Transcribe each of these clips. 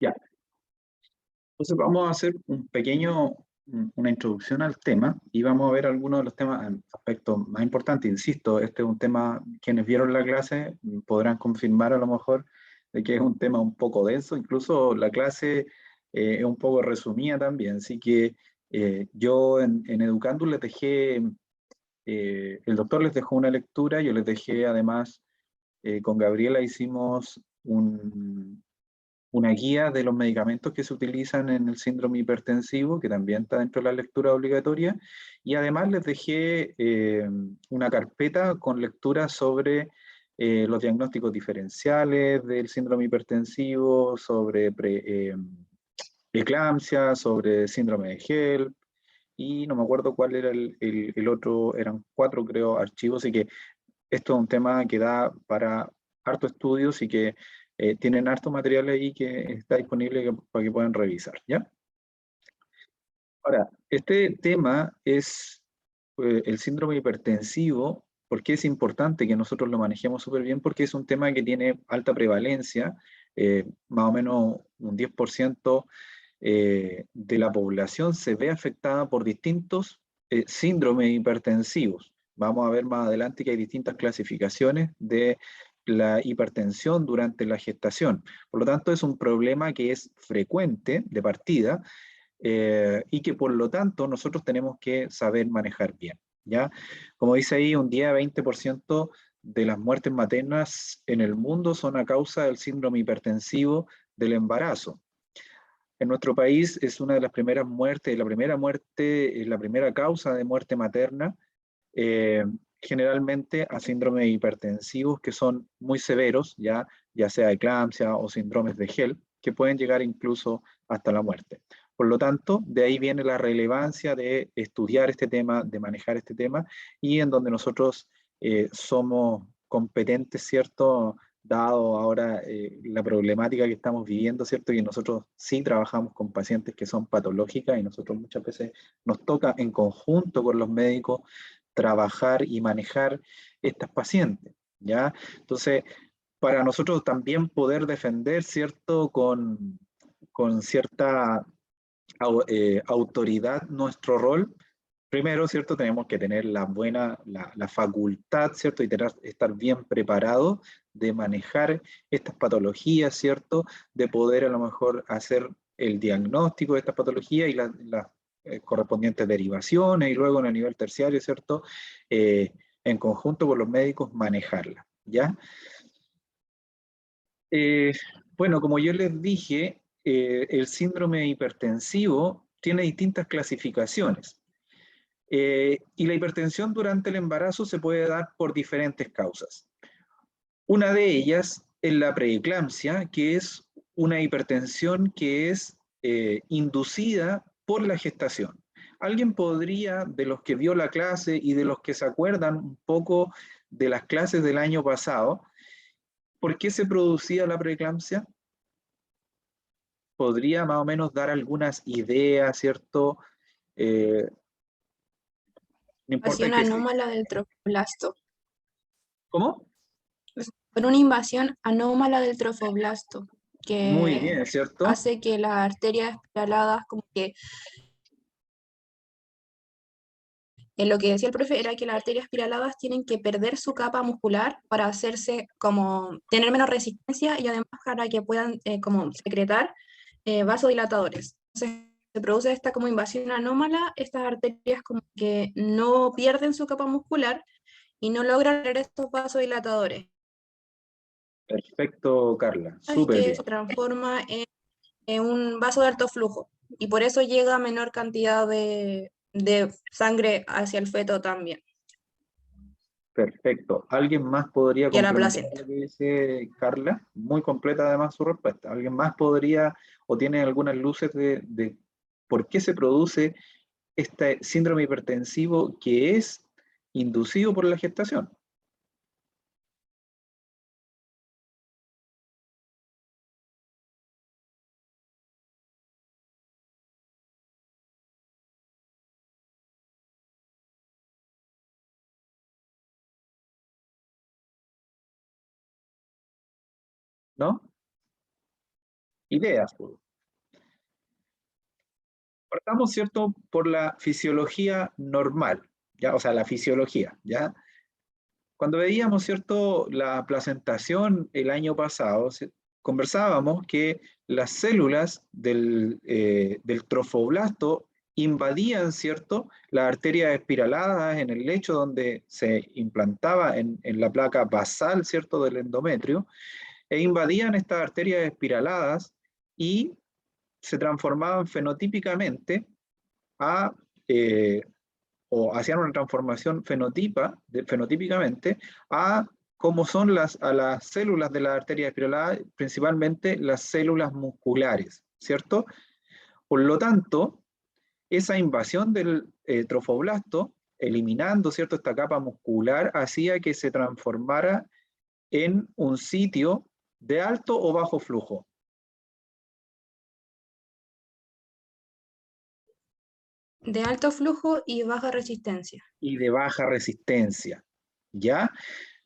Ya, entonces vamos a hacer una introducción al tema y vamos a ver algunos de los temas, aspectos más importantes. Insisto, este es un tema, quienes vieron la clase podrán confirmar a lo mejor de que es un tema un poco denso, incluso la clase es un poco resumida también, así que yo en Educandum les dejé, el doctor les dejó una lectura, yo les dejé además, con Gabriela hicimos una guía de los medicamentos que se utilizan en el síndrome hipertensivo, que también está dentro de la lectura obligatoria, y además les dejé una carpeta con lecturas sobre los diagnósticos diferenciales del síndrome hipertensivo, sobre eclampsia, sobre síndrome de HELP, y no me acuerdo cuál era el otro, eran 4 creo archivos, así que esto es un tema que da para harto estudios y que tienen harto material ahí que está disponible para que puedan revisar, ¿ya? Ahora, este tema es el síndrome hipertensivo. ¿Por qué es importante que nosotros lo manejemos súper bien? Porque es un tema que tiene alta prevalencia, más o menos un 10% de la población se ve afectada por distintos síndromes hipertensivos. Vamos a ver más adelante que hay distintas clasificaciones de la hipertensión durante la gestación. Por lo tanto, es un problema que es frecuente de partida, y que por lo tanto nosotros tenemos que saber manejar bien, ¿ya? Como dice ahí, un 10 a 20% de las muertes maternas en el mundo son a causa del síndrome hipertensivo del embarazo. En nuestro país es una de las primeras muertes, la primera causa de muerte materna, eh, generalmente a síndromes hipertensivos que son muy severos, ya sea eclampsia o síndromes de HELP, que pueden llegar incluso hasta la muerte. Por lo tanto, de ahí viene la relevancia de estudiar este tema, de manejar este tema, y en donde nosotros somos competentes, ¿cierto? Dado ahora la problemática que estamos viviendo, ¿cierto? Y nosotros sí trabajamos con pacientes que son patológicas y nosotros muchas veces nos toca en conjunto con los médicos trabajar y manejar estas pacientes, ¿ya? Entonces, para nosotros también poder defender, ¿cierto? Con cierta autoridad nuestro rol, primero, ¿cierto? Tenemos que tener la facultad, ¿cierto? Y estar bien preparados de manejar estas patologías, ¿cierto? De poder a lo mejor hacer el diagnóstico de estas patologías y las correspondientes derivaciones y luego en el nivel terciario, ¿cierto? En conjunto con los médicos manejarla, ¿ya? Eh, bueno, como yo les dije, el síndrome hipertensivo tiene distintas clasificaciones. Y la hipertensión durante el embarazo se puede dar por diferentes causas. Una de ellas es la preeclampsia, que es una hipertensión que es inducida por la gestación. ¿Alguien podría, de los que vio la clase y de los que se acuerdan un poco de las clases del año pasado, por qué se producía la preeclampsia? ¿Podría más o menos dar algunas ideas, cierto? Eh, no importa Invasión que sí. anómala del trofoblasto. ¿Cómo? Por una invasión anómala del trofoblasto, Muy que bien, ¿cierto? hace que las arterias espiraladas, como que lo que decía el profe era que las arterias espiraladas tienen que perder su capa muscular para hacerse como tener menos resistencia y además para que puedan como secretar vasodilatadores. Entonces se produce esta como invasión anómala, estas arterias como que no pierden su capa muscular y no logran tener estos vasodilatadores. Perfecto, Carla. Es Súper que bien. se transforma en un vaso de alto flujo y por eso llega a menor cantidad de sangre hacia el feto también Perfecto. ¿Alguien más podría y a la complementar placenta. lo que dice Carla? Muy completa además su respuesta. ¿Alguien más podría o tiene algunas luces de por qué se produce este síndrome hipertensivo que es inducido por la gestación? ¿No? ideas. Partamos, ¿cierto?, por la fisiología normal, ¿ya? O sea, la fisiología, ¿ya? Cuando veíamos, ¿cierto?, la placentación el año pasado, conversábamos que las células del trofoblasto invadían, ¿cierto?, las arterias espiraladas en el lecho donde se implantaba en la placa basal, ¿cierto?, del endometrio, e invadían estas arterias espiraladas y se transformaban fenotípicamente eh, o hacían una transformación fenotípicamente a cómo son a las células de la arteria espiralada, principalmente las células musculares, ¿cierto? Por lo tanto, esa invasión del trofoblasto, eliminando, ¿cierto?, esta capa muscular, hacía que se transformara en un sitio de alto o bajo flujo. De alto flujo y baja resistencia. Y de baja resistencia, ¿ya?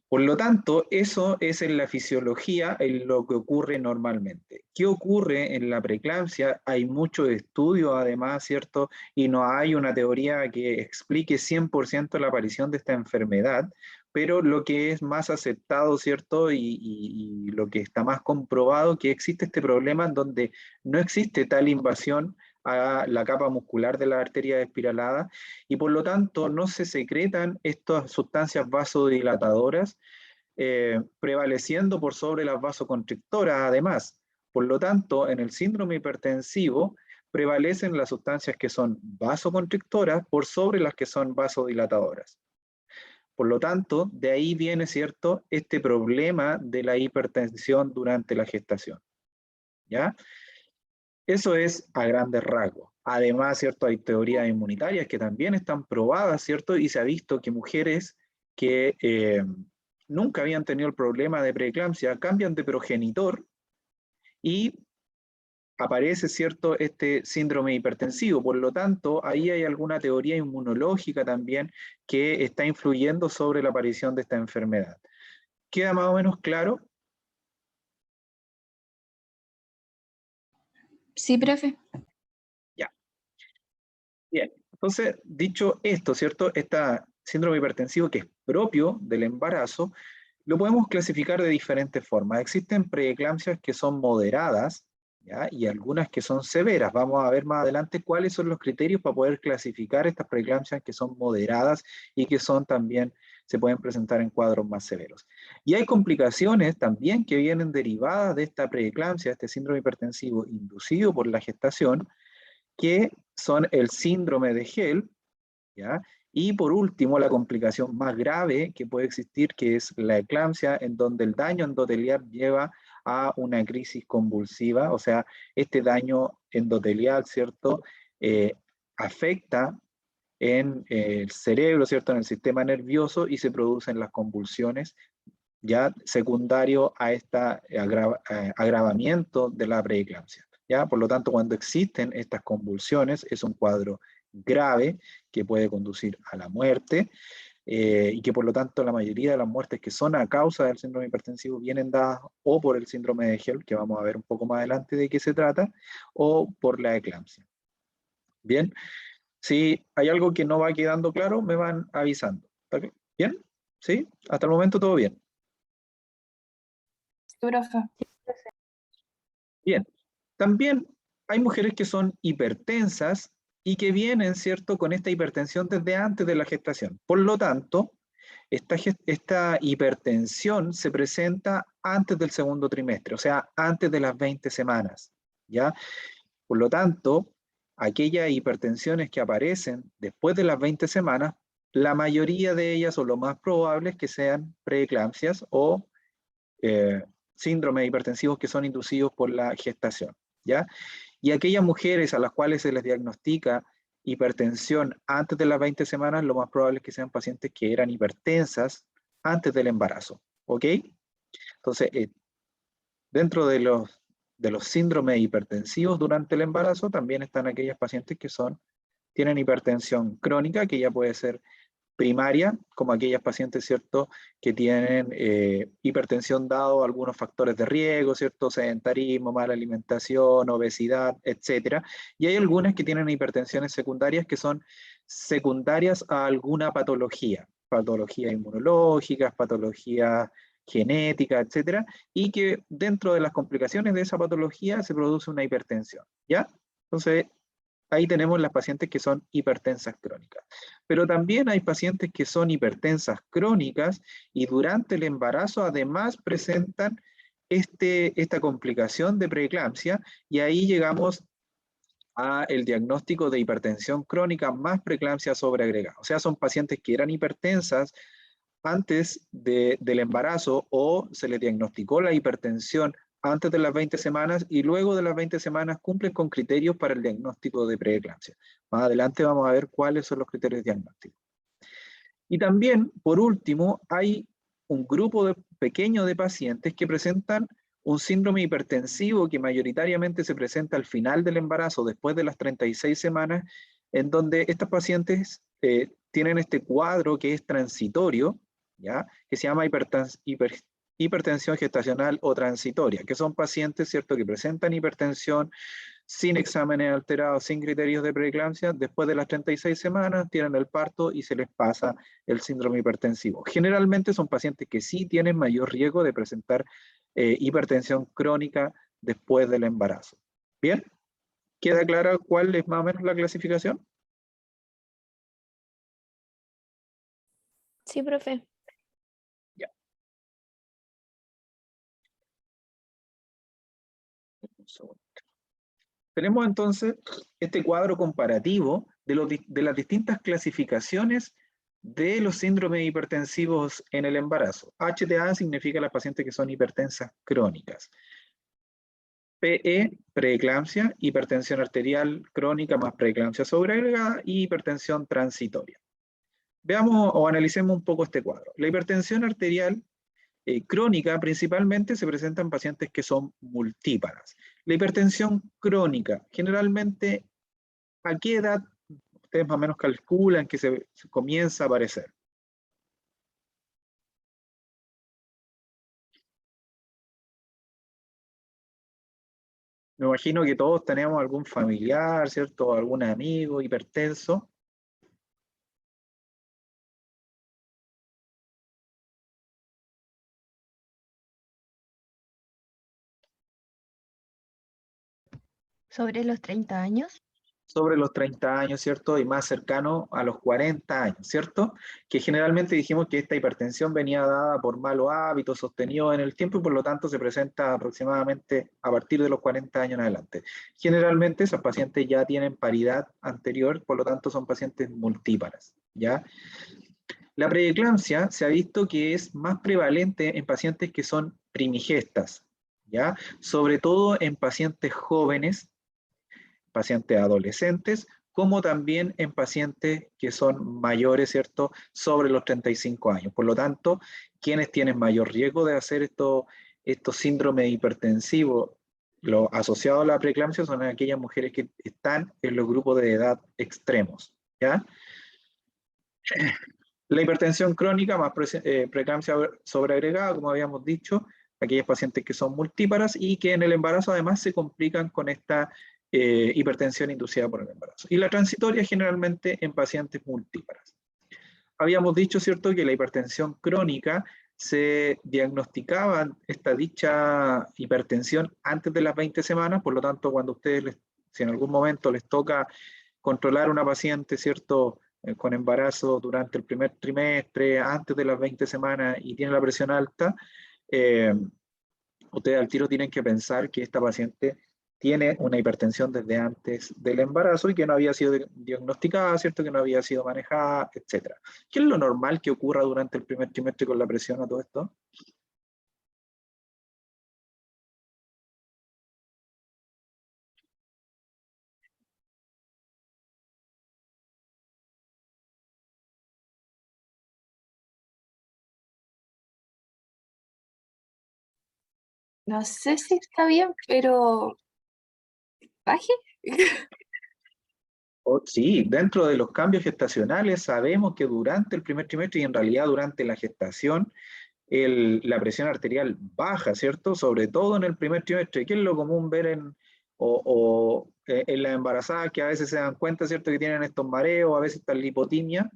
Por lo tanto, eso es en la fisiología en lo que ocurre normalmente. ¿Qué ocurre en la preeclampsia? Hay muchos estudios además, ¿cierto? Y no hay una teoría que explique 100% la aparición de esta enfermedad, pero lo que es más aceptado, ¿cierto? Y lo que está más comprobado, que existe este problema en donde no existe tal invasión a la capa muscular de la arteria espiralada y por lo tanto no se secretan estas sustancias vasodilatadoras prevaleciendo por sobre las vasoconstrictoras además. Por lo tanto, en el síndrome hipertensivo prevalecen las sustancias que son vasoconstrictoras por sobre las que son vasodilatadoras. Por lo tanto, de ahí viene, ¿cierto?, este problema de la hipertensión durante la gestación. ¿Ya? Eso es a grandes rasgos. Además, ¿cierto?, hay teorías inmunitarias que también están probadas, ¿cierto? Y se ha visto que mujeres que nunca habían tenido el problema de preeclampsia cambian de progenitor y aparece, ¿cierto?, este síndrome hipertensivo. Por lo tanto, ahí hay alguna teoría inmunológica también que está influyendo sobre la aparición de esta enfermedad. ¿Queda más o menos claro? Sí, profe. Ya. Bien. Entonces, dicho esto, ¿cierto? Este síndrome hipertensivo que es propio del embarazo, lo podemos clasificar de diferentes formas. Existen preeclampsias que son moderadas, ¿ya? Y algunas que son severas. Vamos a ver más adelante cuáles son los criterios para poder clasificar estas preeclampsias que son moderadas y que son también, se pueden presentar en cuadros más severos. Y hay complicaciones también que vienen derivadas de esta preeclampsia, este síndrome hipertensivo inducido por la gestación, que son el síndrome de Gel, ¿ya? Y por último, la complicación más grave que puede existir, que es la eclampsia, en donde el daño endotelial lleva a una crisis convulsiva, o sea, este daño endotelial, ¿cierto?, afecta en el cerebro, ¿cierto?, en el sistema nervioso y se producen las convulsiones, ya secundario a este agravamiento de la preeclampsia. ¿Ya? Por lo tanto, cuando existen estas convulsiones, es un cuadro grave que puede conducir a la muerte y que por lo tanto la mayoría de las muertes que son a causa del síndrome hipertensivo vienen dadas o por el síndrome de Gel, que vamos a ver un poco más adelante de qué se trata, o por la eclampsia. Bien, si hay algo que no va quedando claro, me van avisando. ¿Bien? ¿Sí? Hasta el momento todo bien. Sí, profe. Bien, también hay mujeres que son hipertensas y que vienen, ¿cierto?, con esta hipertensión desde antes de la gestación. Por lo tanto, esta hipertensión se presenta antes del segundo trimestre, o sea, antes de las 20 semanas, ¿ya? Por lo tanto, aquellas hipertensiones que aparecen después de las 20 semanas, la mayoría de ellas, o lo más probable, es que sean preeclampsias o síndromes hipertensivos que son inducidos por la gestación, ¿ya? Y aquellas mujeres a las cuales se les diagnostica hipertensión antes de las 20 semanas, lo más probable es que sean pacientes que eran hipertensas antes del embarazo, ¿ok? Entonces, dentro de los síndromes hipertensivos durante el embarazo, también están aquellas pacientes que tienen hipertensión crónica, que ya puede ser primaria, como aquellas pacientes, ¿cierto?, que tienen hipertensión dado algunos factores de riesgo, ¿cierto?, sedentarismo, mala alimentación, obesidad, etcétera. Y hay algunas que tienen hipertensiones secundarias que son secundarias a alguna patología, patologías inmunológicas, patologías genéticas, etcétera, y que dentro de las complicaciones de esa patología se produce una hipertensión, ¿ya? Entonces, ahí tenemos las pacientes que son hipertensas crónicas. Pero también hay pacientes que son hipertensas crónicas y durante el embarazo además presentan esta complicación de preeclampsia, y ahí llegamos a el diagnóstico de hipertensión crónica más preeclampsia sobreagregada. O sea, son pacientes que eran hipertensas antes del embarazo, o se le diagnosticó la hipertensión antes de las 20 semanas y luego de las 20 semanas cumplen con criterios para el diagnóstico de preeclampsia. Más adelante vamos a ver cuáles son los criterios diagnósticos. Y también, por último, hay un grupo pequeño de pacientes que presentan un síndrome hipertensivo que mayoritariamente se presenta al final del embarazo, después de las 36 semanas, en donde estas pacientes tienen este cuadro que es transitorio, ¿ya?, que se llama hipertensión gestacional o transitoria, que son pacientes, ¿cierto?, que presentan hipertensión sin exámenes alterados, sin criterios de preeclampsia, después de las 36 semanas tienen el parto y se les pasa el síndrome hipertensivo. Generalmente son pacientes que sí tienen mayor riesgo de presentar hipertensión crónica después del embarazo. ¿Bien? ¿Queda clara cuál es más o menos la clasificación? Sí, profe. Ya. Un segundo. Tenemos entonces este cuadro comparativo de las distintas clasificaciones de los síndromes hipertensivos en el embarazo. HTA significa las pacientes que son hipertensas crónicas. PE, preeclampsia, hipertensión arterial crónica más preeclampsia sobreagregada y hipertensión transitoria. Veamos o analicemos un poco este cuadro. La hipertensión arterial crónica principalmente se presenta en pacientes que son multíparas. La hipertensión crónica, generalmente, ¿a qué edad ustedes más o menos calculan que se comienza a aparecer? Me imagino que todos tenemos algún familiar, ¿cierto? Algún amigo hipertenso. ¿Sobre los 30 años? Sobre los 30 años, ¿cierto? Y más cercano a los 40 años, ¿cierto? Que generalmente dijimos que esta hipertensión venía dada por malos hábitos sostenidos en el tiempo y por lo tanto se presenta aproximadamente a partir de los 40 años en adelante. Generalmente esos pacientes ya tienen paridad anterior, por lo tanto son pacientes multíparas, ¿ya? La preeclampsia se ha visto que es más prevalente en pacientes que son primigestas, ¿ya? Sobre todo en pacientes jóvenes, pacientes adolescentes, como también en pacientes que son mayores, ¿cierto?, sobre los 35 años. Por lo tanto, quienes tienen mayor riesgo de hacer estos síndromes hipertensivos asociados a la preeclampsia son aquellas mujeres que están en los grupos de edad extremos, ¿ya? La hipertensión crónica más preeclampsia sobreagregada, como habíamos dicho, aquellas pacientes que son multíparas y que en el embarazo además se complican con esta hipertensión inducida por el embarazo. Y la transitoria generalmente en pacientes multíparas. Habíamos dicho, ¿cierto?, que la hipertensión crónica se diagnosticaba dicha hipertensión antes de las 20 semanas, por lo tanto, cuando ustedes, si en algún momento les toca controlar a una paciente, ¿cierto?, con embarazo durante el primer trimestre, antes de las 20 semanas y tiene la presión alta, ustedes al tiro tienen que pensar que esta paciente tiene una hipertensión desde antes del embarazo y que no había sido diagnosticada, ¿cierto?, que no había sido manejada, etc. ¿Qué es lo normal que ocurra durante el primer trimestre con la presión a todo esto? No sé si está bien, pero baje. Sí, dentro de los cambios gestacionales sabemos que durante el primer trimestre y en realidad durante la gestación, la presión arterial baja, ¿cierto? Sobre todo en el primer trimestre, que es lo común ver en las embarazadas que a veces se dan cuenta, ¿cierto? Que tienen estos mareos, a veces esta lipotimia,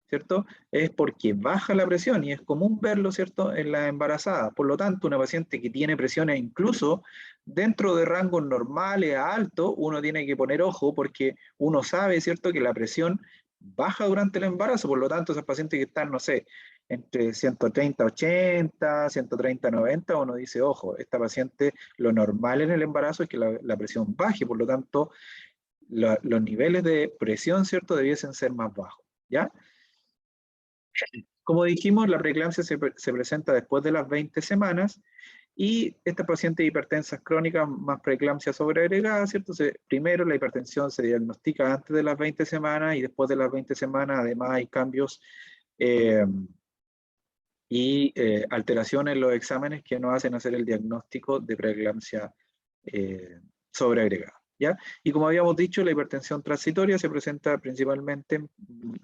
¿cierto? Es porque baja la presión y es común verlo, ¿cierto? En las embarazadas. Por lo tanto, una paciente que tiene presiones incluso dentro de rangos normales a altos, uno tiene que poner ojo porque uno sabe, ¿cierto? Que la presión baja durante el embarazo, por lo tanto, esas pacientes que están, no sé, entre 130-80, 130-90, uno dice, ojo, esta paciente, lo normal en el embarazo es que la presión baje, por lo tanto, los niveles de presión, ¿cierto? Debiesen ser más bajos, ¿ya? Como dijimos, la preeclampsia se presenta después de las 20 semanas y estas pacientes hipertensas crónicas más preeclampsia sobreagregada, ¿cierto? Primero la hipertensión se diagnostica antes de las 20 semanas y después de las 20 semanas además hay cambios alteraciones en los exámenes que nos hacen hacer el diagnóstico de preeclampsia sobreagregada. ¿Ya? Y como habíamos dicho, la hipertensión transitoria se presenta principalmente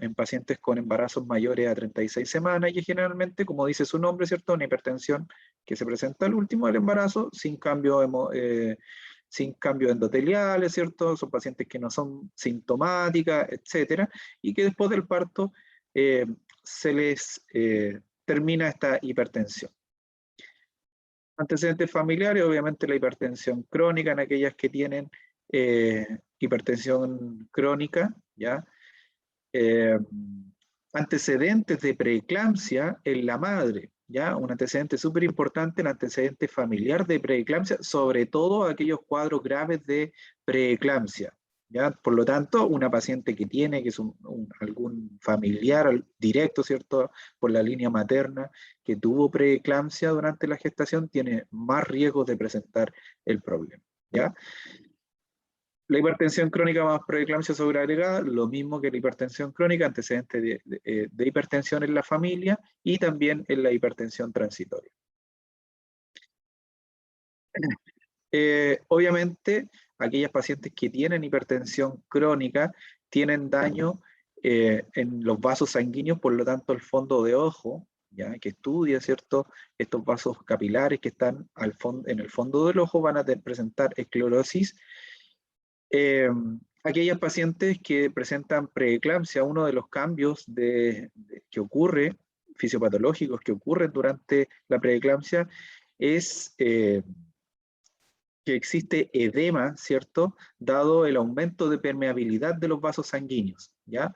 en pacientes con embarazos mayores a 36 semanas y generalmente, como dice su nombre, ¿cierto? Una hipertensión que se presenta al último del embarazo sin cambio endoteliales, ¿cierto? Son pacientes que no son sintomáticas, etcétera, y que después del parto se les termina esta hipertensión. Antecedentes familiares, obviamente la hipertensión crónica en aquellas que tienen hipertensión crónica, ¿ya? Antecedentes de preeclampsia en la madre, ¿ya? Un antecedente súper importante, el antecedente familiar de preeclampsia, sobre todo aquellos cuadros graves de preeclampsia, ¿ya? Por lo tanto, una paciente que tiene, que es algún familiar directo, ¿cierto? Por la línea materna, que tuvo preeclampsia durante la gestación, tiene más riesgos de presentar el problema, ¿ya? La hipertensión crónica más preeclampsia sobreagregada, lo mismo que la hipertensión crónica, antecedente de hipertensión en la familia y también en la hipertensión transitoria. Obviamente, aquellas pacientes que tienen hipertensión crónica tienen daño en los vasos sanguíneos, por lo tanto el fondo de ojo, ¿ya? Que estudia, ¿cierto? Estos vasos capilares que están en el fondo del ojo van a presentar esclerosis. Aquellas pacientes que presentan preeclampsia, uno de los cambios que ocurre, fisiopatológicos que ocurren durante la preeclampsia, es que existe edema, ¿cierto? Dado el aumento de permeabilidad de los vasos sanguíneos, ¿ya?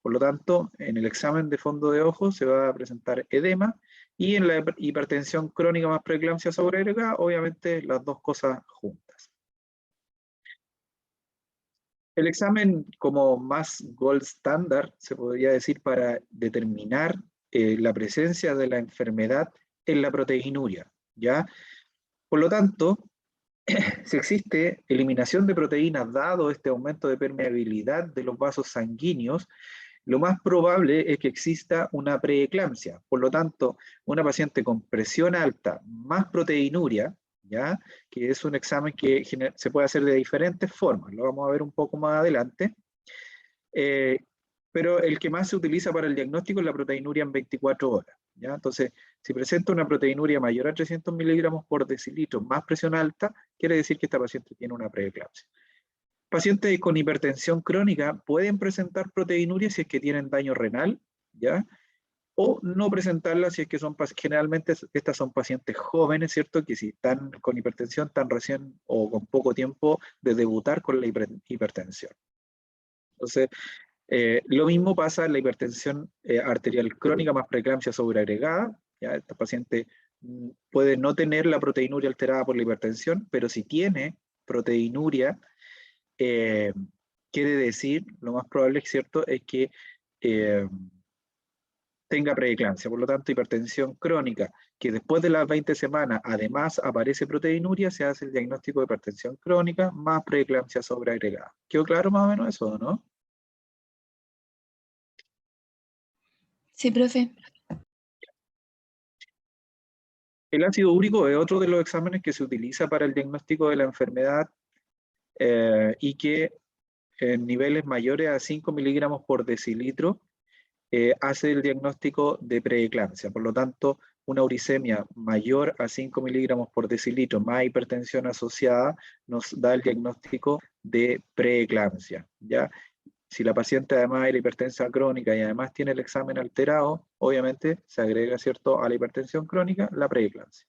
Por lo tanto, en el examen de fondo de ojo se va a presentar edema y en la hipertensión crónica más preeclampsia sobreagregada, obviamente las dos cosas juntas. El examen como más gold standard, se podría decir, para determinar la presencia de la enfermedad en la proteinuria, ¿ya? Por lo tanto, si existe eliminación de proteínas dado este aumento de permeabilidad de los vasos sanguíneos, lo más probable es que exista una preeclampsia. Por lo tanto, una paciente con presión alta más proteinuria, ¿ya? Que es un examen que se puede hacer de diferentes formas, lo vamos a ver un poco más adelante, pero el que más se utiliza para el diagnóstico es la proteinuria en 24 horas, ¿ya? Entonces, si presenta una proteinuria mayor a 300 miligramos por decilitro más presión alta, quiere decir que esta paciente tiene una preeclampsia. Pacientes con hipertensión crónica pueden presentar proteinuria si es que tienen daño renal, ¿ya? O no presentarla si es que generalmente estas son pacientes jóvenes, ¿cierto? Que si están con hipertensión tan recién o con poco tiempo de debutar con la hipertensión. Entonces, lo mismo pasa en la hipertensión arterial crónica más preeclampsia sobreagregada, ¿ya? Esta paciente puede no tener la proteinuria alterada por la hipertensión, pero si tiene proteinuria, quiere decir, lo más probable, ¿cierto?, es que tenga preeclampsia. Por lo tanto, hipertensión crónica, que después de las 20 semanas además aparece proteinuria, se hace el diagnóstico de hipertensión crónica más preeclampsia sobreagregada. ¿Quedó claro más o menos eso, no? Sí, profe. El ácido úrico es otro de los exámenes que se utiliza para el diagnóstico de la enfermedad y que en niveles mayores a 5 miligramos por decilitro, hace el diagnóstico de preeclampsia. Por lo tanto, una uricemia mayor a 5 miligramos por decilitro más hipertensión asociada nos da el diagnóstico de preeclampsia, ¿ya? Si la paciente además era hipertensa crónica y además tiene el examen alterado, obviamente se agrega, ¿cierto?, a la hipertensión crónica la preeclampsia.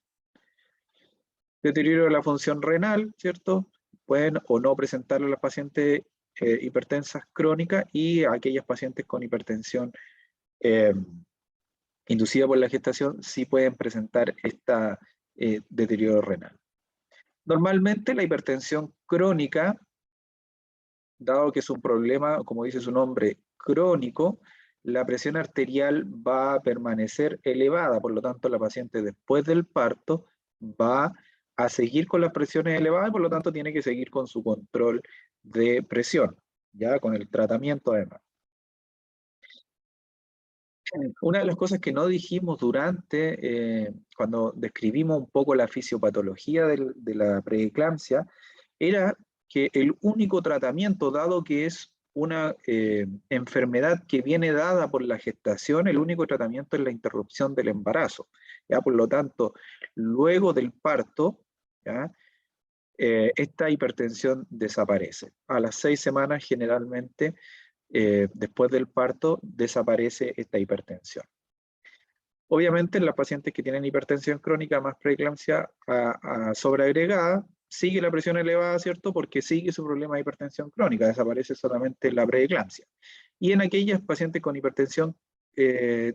Deterioro de la función renal, ¿cierto? Pueden o no presentarlo a las pacientes hipertensas crónicas y a aquellas pacientes con hipertensión inducida por la gestación sí pueden presentar este deterioro renal. Normalmente la hipertensión crónica, dado que es un problema, como dice su nombre, crónico, la presión arterial va a permanecer elevada, por lo tanto la paciente después del parto va a seguir con las presiones elevadas y por lo tanto tiene que seguir con su control de presión, ya con el tratamiento además. Una de las cosas que no dijimos durante, cuando describimos un poco la fisiopatología de la preeclampsia, era que el único tratamiento, dado que es una enfermedad que viene dada por la gestación, el único tratamiento es la interrupción del embarazo. ¿Ya? Por lo tanto, luego del parto, ¿ya? Esta hipertensión desaparece. A las 6 semanas generalmente, después del parto, desaparece esta hipertensión. Obviamente, en las pacientes que tienen hipertensión crónica más preeclampsia sobreagregada, sigue la presión elevada, ¿cierto? Porque sigue su problema de hipertensión crónica, desaparece solamente la preeclampsia. Y en aquellas pacientes con hipertensión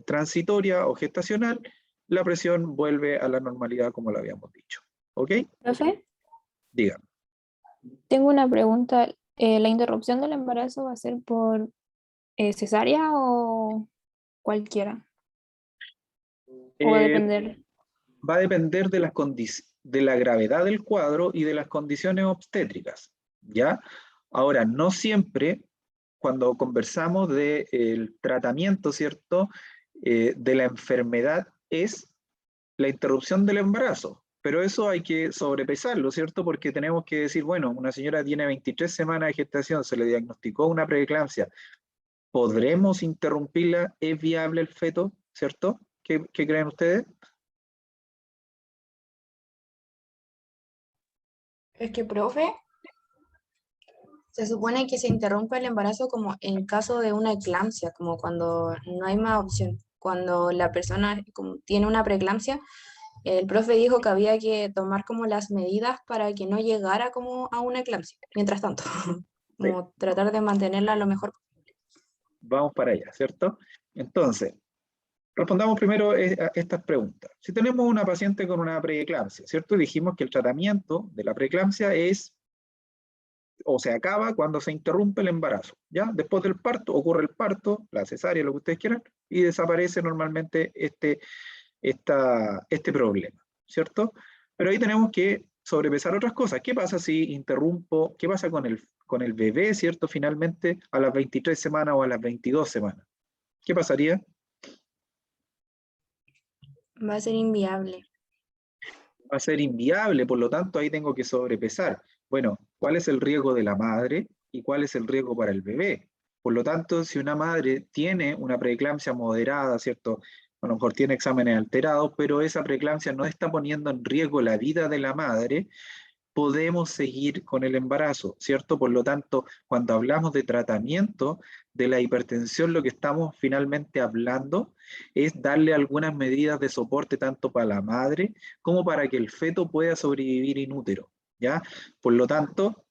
transitoria o gestacional, la presión vuelve a la normalidad como lo habíamos dicho. ¿Ok? Profe, Dígame. tengo una pregunta. ¿La interrupción del embarazo va a ser por cesárea o cualquiera? ¿O va a depender? Va a depender de la gravedad del cuadro y de las condiciones obstétricas, ¿ya? Ahora, no siempre, cuando conversamos del tratamiento, ¿cierto?, de la enfermedad, es la interrupción del embarazo, pero eso hay que sobrepesarlo, ¿cierto?, porque tenemos que decir, bueno, una señora tiene 23 semanas de gestación, se le diagnosticó una preeclampsia, ¿podremos interrumpirla? ¿Es viable el feto? ¿Cierto? ¿Qué creen ustedes? Es que, profe, se supone que se interrumpe el embarazo como en caso de una eclampsia, como cuando no hay más opción. Cuando la persona como tiene una preeclampsia, el profe dijo que había que tomar como las medidas para que no llegara como a una eclampsia. Mientras tanto, como tratar de mantenerla lo mejor. Vamos para allá, ¿cierto? Entonces, respondamos primero a estas preguntas. Si tenemos una paciente con una preeclampsia, ¿cierto? Dijimos que el tratamiento de la preeclampsia es, o se acaba cuando se interrumpe el embarazo, ¿ya? Después del parto, ocurre el parto, la cesárea, lo que ustedes quieran, y desaparece normalmente este problema, ¿cierto? Pero ahí tenemos que sobrepesar otras cosas. ¿Qué pasa si interrumpo? ¿Qué pasa con el bebé, ¿cierto? Finalmente a las 23 semanas o a las 22 semanas. ¿Qué pasaría? Va a ser inviable. Va a ser inviable, por lo tanto ahí tengo que sobrepesar. Bueno, ¿cuál es el riesgo de la madre y cuál es el riesgo para el bebé? Por lo tanto, si una madre tiene una preeclampsia moderada, ¿cierto? A lo mejor tiene exámenes alterados, pero esa preeclampsia no está poniendo en riesgo la vida de la madre, podemos seguir con el embarazo, ¿cierto? Por lo tanto, cuando hablamos de tratamiento de la hipertensión, lo que estamos finalmente hablando es darle algunas medidas de soporte tanto para la madre como para que el feto pueda sobrevivir in útero, ¿ya? Por lo tanto,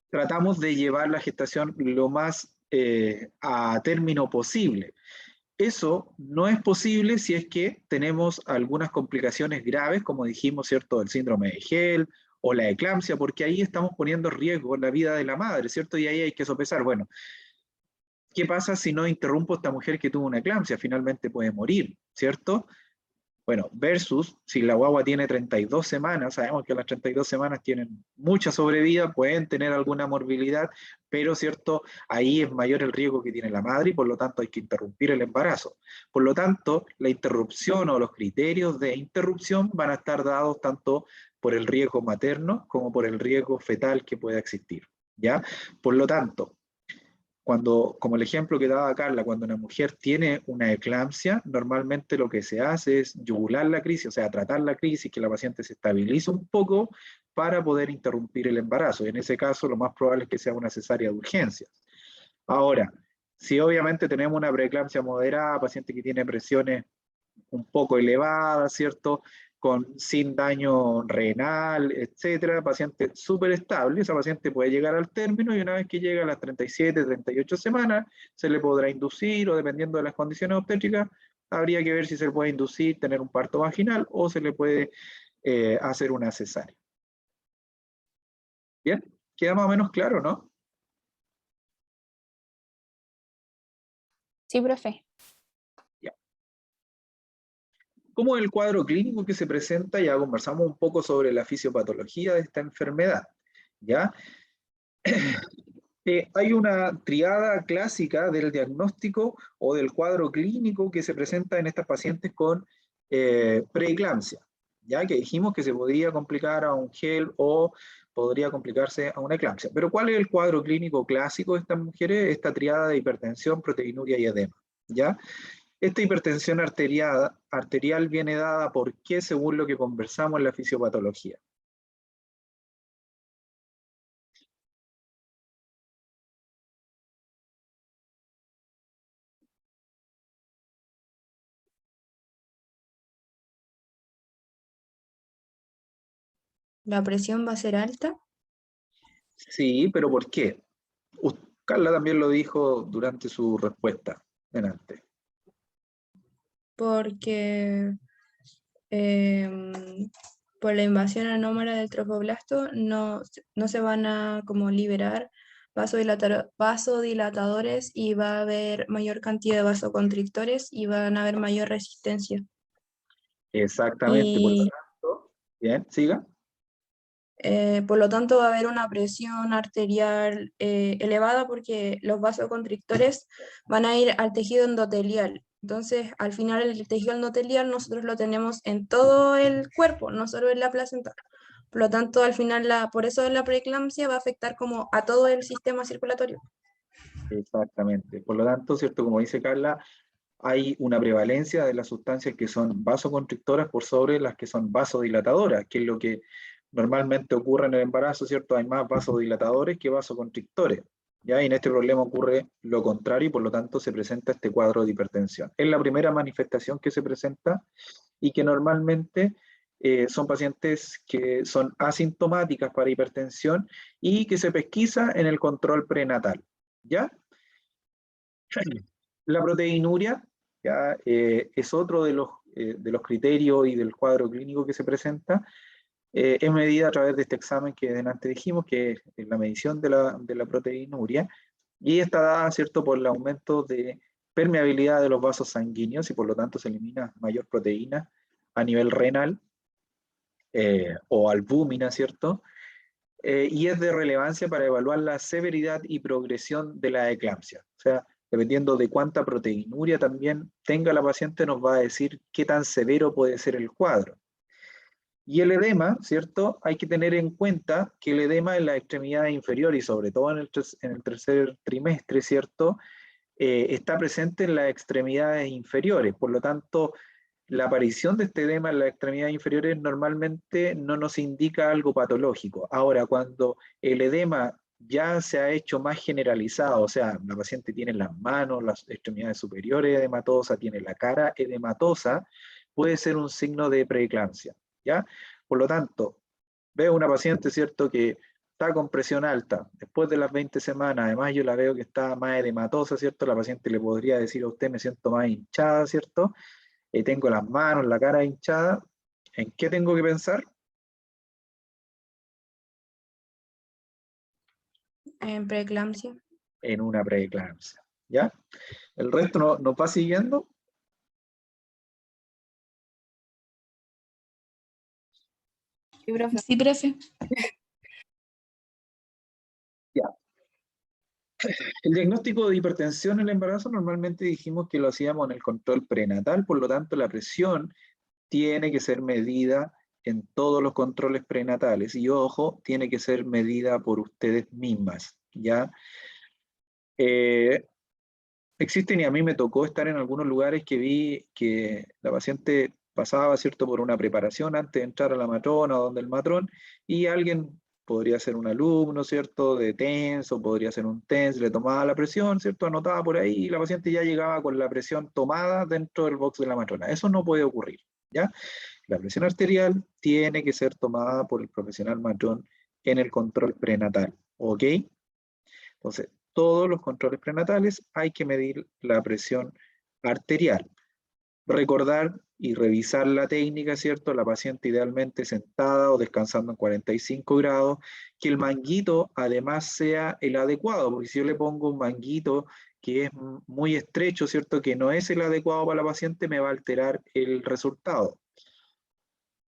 tratamos de llevar la gestación lo más a término posible. Eso no es posible si es que tenemos algunas complicaciones graves, como dijimos, ¿cierto?, el síndrome de Gel o la eclampsia, porque ahí estamos poniendo en riesgo la vida de la madre, ¿cierto? Y ahí hay que sopesar, bueno, ¿qué pasa si no interrumpo a esta mujer que tuvo una eclampsia? Finalmente puede morir, ¿cierto? Bueno, versus si la guagua tiene 32 semanas, sabemos que las 32 semanas tienen mucha sobrevida, pueden tener alguna morbilidad, pero cierto, ahí es mayor el riesgo que tiene la madre y por lo tanto hay que interrumpir el embarazo. Por lo tanto, la interrupción o los criterios de interrupción van a estar dados tanto por el riesgo materno como por el riesgo fetal que pueda existir. ¿ya? Por lo tanto, cuando, como el ejemplo que daba Carla, cuando una mujer tiene una eclampsia, normalmente lo que se hace es yugular la crisis, o sea, tratar la crisis, que la paciente se estabilice un poco para poder interrumpir el embarazo. Y en ese caso, lo más probable es que sea una cesárea de urgencias. Ahora, si obviamente tenemos una preeclampsia moderada, paciente que tiene presiones un poco elevadas, ¿cierto? Sin daño renal, etcétera, paciente súper estable, esa paciente puede llegar al término y una vez que llega a las 37, 38 semanas, se le podrá inducir o dependiendo de las condiciones obstétricas, habría que ver si se le puede inducir, tener un parto vaginal o se le puede hacer una cesárea. Bien, queda más o menos claro, ¿no? Sí, profe. ¿Cómo es el cuadro clínico que se presenta? Ya conversamos un poco sobre la fisiopatología de esta enfermedad, ¿ya? Hay una triada clásica del diagnóstico o del cuadro clínico que se presenta en estas pacientes con preeclampsia, ya que dijimos que se podría complicar a un gel o podría complicarse a una eclampsia. Pero ¿cuál es el cuadro clínico clásico de estas mujeres? Esta triada de hipertensión, proteinuria y edema, ¿ya? Esta hipertensión arterial viene dada por qué, según lo que conversamos en la fisiopatología. ¿La presión va a ser alta? Sí, pero ¿por qué? Carla también lo dijo durante su respuesta delante. Porque por la invasión anómala del trofoblasto no se van a como liberar vasodilatadores y va a haber mayor cantidad de vasoconstrictores y van a haber mayor resistencia. Exactamente, por lo Y tanto, bien, siga. por lo tanto va a haber una presión arterial elevada porque los vasoconstrictores van a ir al tejido endotelial. Entonces, al final el tejido endotelial nosotros lo tenemos en todo el cuerpo, no solo en la placenta. Por lo tanto, al final, por eso la preeclampsia va a afectar como a todo el sistema circulatorio. Exactamente. Por lo tanto, ¿cierto? Como dice Carla, hay una prevalencia de las sustancias que son vasoconstrictoras por sobre las que son vasodilatadoras, que es lo que normalmente ocurre en el embarazo, ¿cierto? Hay más vasodilatadores que vasoconstrictores, ¿ya? Y en este problema ocurre lo contrario y por lo tanto se presenta este cuadro de hipertensión. Es la primera manifestación que se presenta y que normalmente son pacientes que son asintomáticas para hipertensión y que se pesquisa en el control prenatal, ¿ya? La proteinuria ¿ya? Es otro de los criterios y del cuadro clínico que se presenta. Es medida a través de este examen que antes dijimos, que es la medición de la proteinuria, y está dada, ¿cierto?, por el aumento de permeabilidad de los vasos sanguíneos y por lo tanto se elimina mayor proteína a nivel renal o albúmina, ¿cierto? Y es de relevancia para evaluar la severidad y progresión de la eclampsia. O sea, dependiendo de cuánta proteinuria también tenga la paciente, nos va a decir qué tan severo puede ser el cuadro. Y el edema, ¿cierto? Hay que tener en cuenta que el edema en la extremidad inferior y sobre todo en el tercer trimestre, ¿cierto? Está presente en las extremidades inferiores. Por lo tanto, la aparición de este edema en las extremidades inferiores normalmente no nos indica algo patológico. Ahora, cuando el edema ya se ha hecho más generalizado, o sea, la paciente tiene las manos, las extremidades superiores edematosas, tiene la cara edematosa, puede ser un signo de preeclampsia, ¿ya? Por lo tanto, veo una paciente, ¿cierto?, que está con presión alta, después de las 20 semanas, además yo la veo que está más edematosa, ¿cierto? La paciente le podría decir a usted, me siento más hinchada, ¿cierto? Tengo las manos, la cara hinchada, ¿en qué tengo que pensar? En preeclampsia. En una preeclampsia, ¿ya? El resto nos va siguiendo. Sí, profe. Ya. El diagnóstico de hipertensión en el embarazo normalmente dijimos que lo hacíamos en el control prenatal, por lo tanto la presión tiene que ser medida en todos los controles prenatales. Y ojo, tiene que ser medida por ustedes mismas, ¿ya? Existen, y a mí me tocó estar en algunos lugares que vi que la paciente pasaba, ¿cierto?, por una preparación antes de entrar a la matrona o donde el matrón, y alguien podría ser un alumno, ¿cierto?, de TENS, o podría ser un TENS, le tomaba la presión, ¿cierto?, anotaba por ahí, y la paciente ya llegaba con la presión tomada dentro del box de la matrona. Eso no puede ocurrir, ¿ya? La presión arterial tiene que ser tomada por el profesional matrón en el control prenatal, ¿ok? Entonces, todos los controles prenatales hay que medir la presión arterial. Recordar y revisar la técnica, ¿cierto? La paciente idealmente sentada o descansando en 45 grados, que el manguito además sea el adecuado, porque si yo le pongo un manguito que es muy estrecho, ¿cierto?, que no es el adecuado para la paciente, me va a alterar el resultado.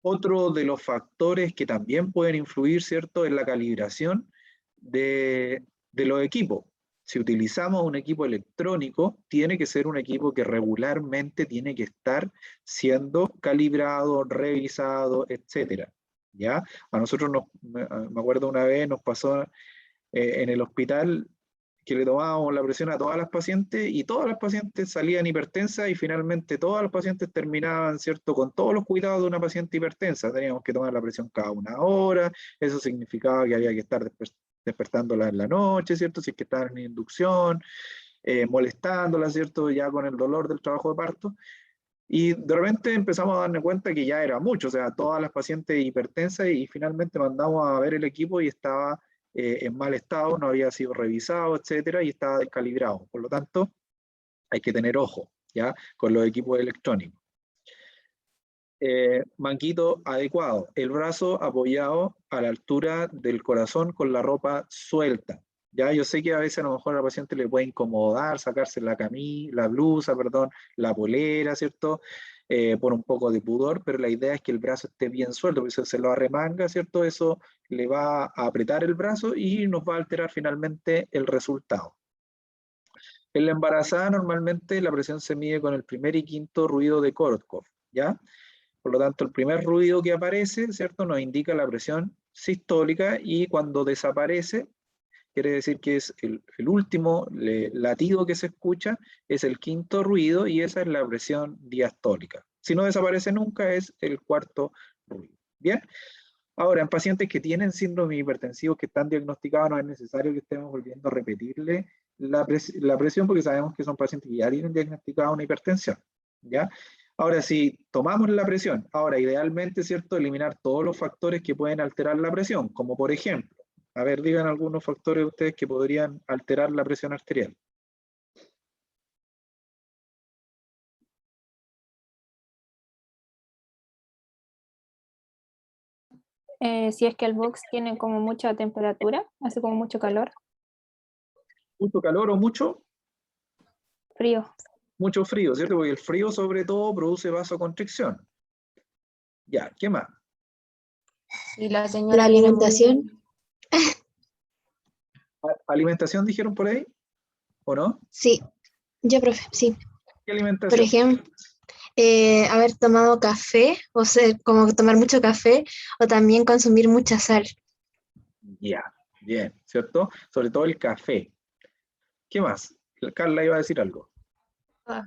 Otro de los factores que también pueden influir, ¿cierto?, es la calibración de los equipos. Si utilizamos un equipo electrónico, tiene que ser un equipo que regularmente tiene que estar siendo calibrado, revisado, etc. ¿Ya? A nosotros, me acuerdo una vez, nos pasó en el hospital que le tomábamos la presión a todas las pacientes y todas las pacientes salían hipertensas y finalmente todas las pacientes terminaban, ¿cierto?, con todos los cuidados de una paciente hipertensa. Teníamos que tomar la presión cada 1 hora, eso significaba que había que estar despertándola en la noche, ¿cierto?, si es que estaban en inducción, molestándola, ¿cierto?, ya con el dolor del trabajo de parto. Y de repente empezamos a darnos cuenta que ya era mucho, o sea, todas las pacientes hipertensas, y finalmente mandamos a ver el equipo y estaba en mal estado, no había sido revisado, etcétera, y estaba descalibrado. Por lo tanto, hay que tener ojo, ¿ya?, con los equipos electrónicos. Manguito adecuado, el brazo apoyado a la altura del corazón con la ropa suelta. Ya, yo sé que a veces a lo mejor a la paciente le puede incomodar sacarse la camisa, la blusa, perdón, la polera, ¿cierto? Por un poco de pudor, pero la idea es que el brazo esté bien suelto, porque si se lo arremanga, ¿cierto? Eso le va a apretar el brazo y nos va a alterar finalmente el resultado. En la embarazada normalmente la presión se mide con el primer y quinto ruido de Korotkov, ¿ya? Por lo tanto, el primer ruido que aparece, ¿cierto?, nos indica la presión sistólica, y cuando desaparece, quiere decir que es el último latido que se escucha, es el quinto ruido, y esa es la presión diastólica. Si no desaparece nunca, es el cuarto ruido. Bien, ahora en pacientes que tienen síndrome hipertensivo, que están diagnosticados, no es necesario que estemos volviendo a repetirle la presión, porque sabemos que son pacientes que ya tienen diagnosticada una hipertensión, ¿ya? Ahora, si tomamos la presión, ahora idealmente, ¿cierto?, eliminar todos los factores que pueden alterar la presión, como por ejemplo, a ver, digan algunos factores ustedes que podrían alterar la presión arterial. Si es que el box tiene como mucha temperatura, hace como mucho calor, ¿Mucho calor o mucho? frío. Mucho frío, ¿cierto? Porque el frío sobre todo produce vasoconstricción. Ya, ¿qué más? Y la La señora viene muy... alimentación, ¿Alimentación dijeron por ahí? ¿O no? sí, yo, profe, sí. ¿Qué Por alimentación? ejemplo, haber tomado café, o sea, como tomar mucho café, o también consumir mucha sal. Ya, bien, ¿cierto? Sobre todo el café. ¿Qué más? Carla iba a decir algo.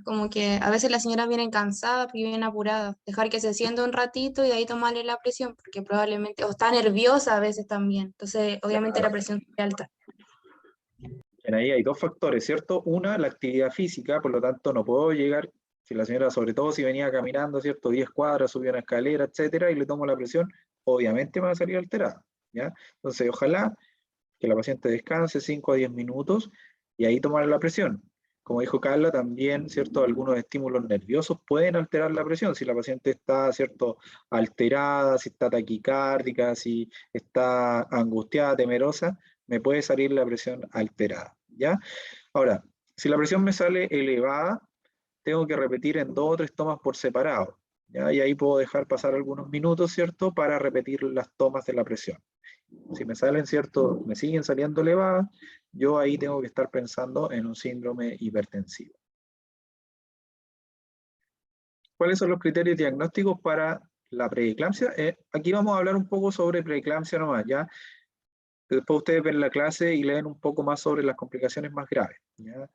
Como que a veces la señora viene cansada y viene apurada. Dejar que se siente un ratito y de ahí tomarle la presión, porque probablemente, o está nerviosa a veces también. Entonces, obviamente la Claro. presión es alta. En ahí hay dos factores, ¿cierto? Una, la actividad física, por lo tanto no puedo llegar, si la señora, sobre todo si venía caminando, ¿cierto?, 10 cuadras, subió una escalera, etcétera, y le tomo la presión, obviamente me va a salir alterada, ¿ya? Entonces, ojalá que la paciente descanse 5 a 10 minutos y ahí tomar la presión. Como dijo Carla, también, ¿cierto?, algunos estímulos nerviosos pueden alterar la presión. Si la paciente está, ¿cierto?, alterada, si está taquicárdica, si está angustiada, temerosa, me puede salir la presión alterada, ¿ya? Ahora, si la presión me sale elevada, tengo que repetir en 2 o 3 tomas por separado, ¿ya? Y ahí puedo dejar pasar algunos minutos, ¿cierto?, para repetir las tomas de la presión. Si me salen, ¿cierto?, me siguen saliendo elevadas, yo ahí tengo que estar pensando en un síndrome hipertensivo. ¿Cuáles son los criterios diagnósticos para la preeclampsia. Aquí vamos a hablar un poco sobre preeclampsia nomás, ¿ya? Después ustedes ven la clase y leen un poco más sobre las complicaciones más graves, ¿ya?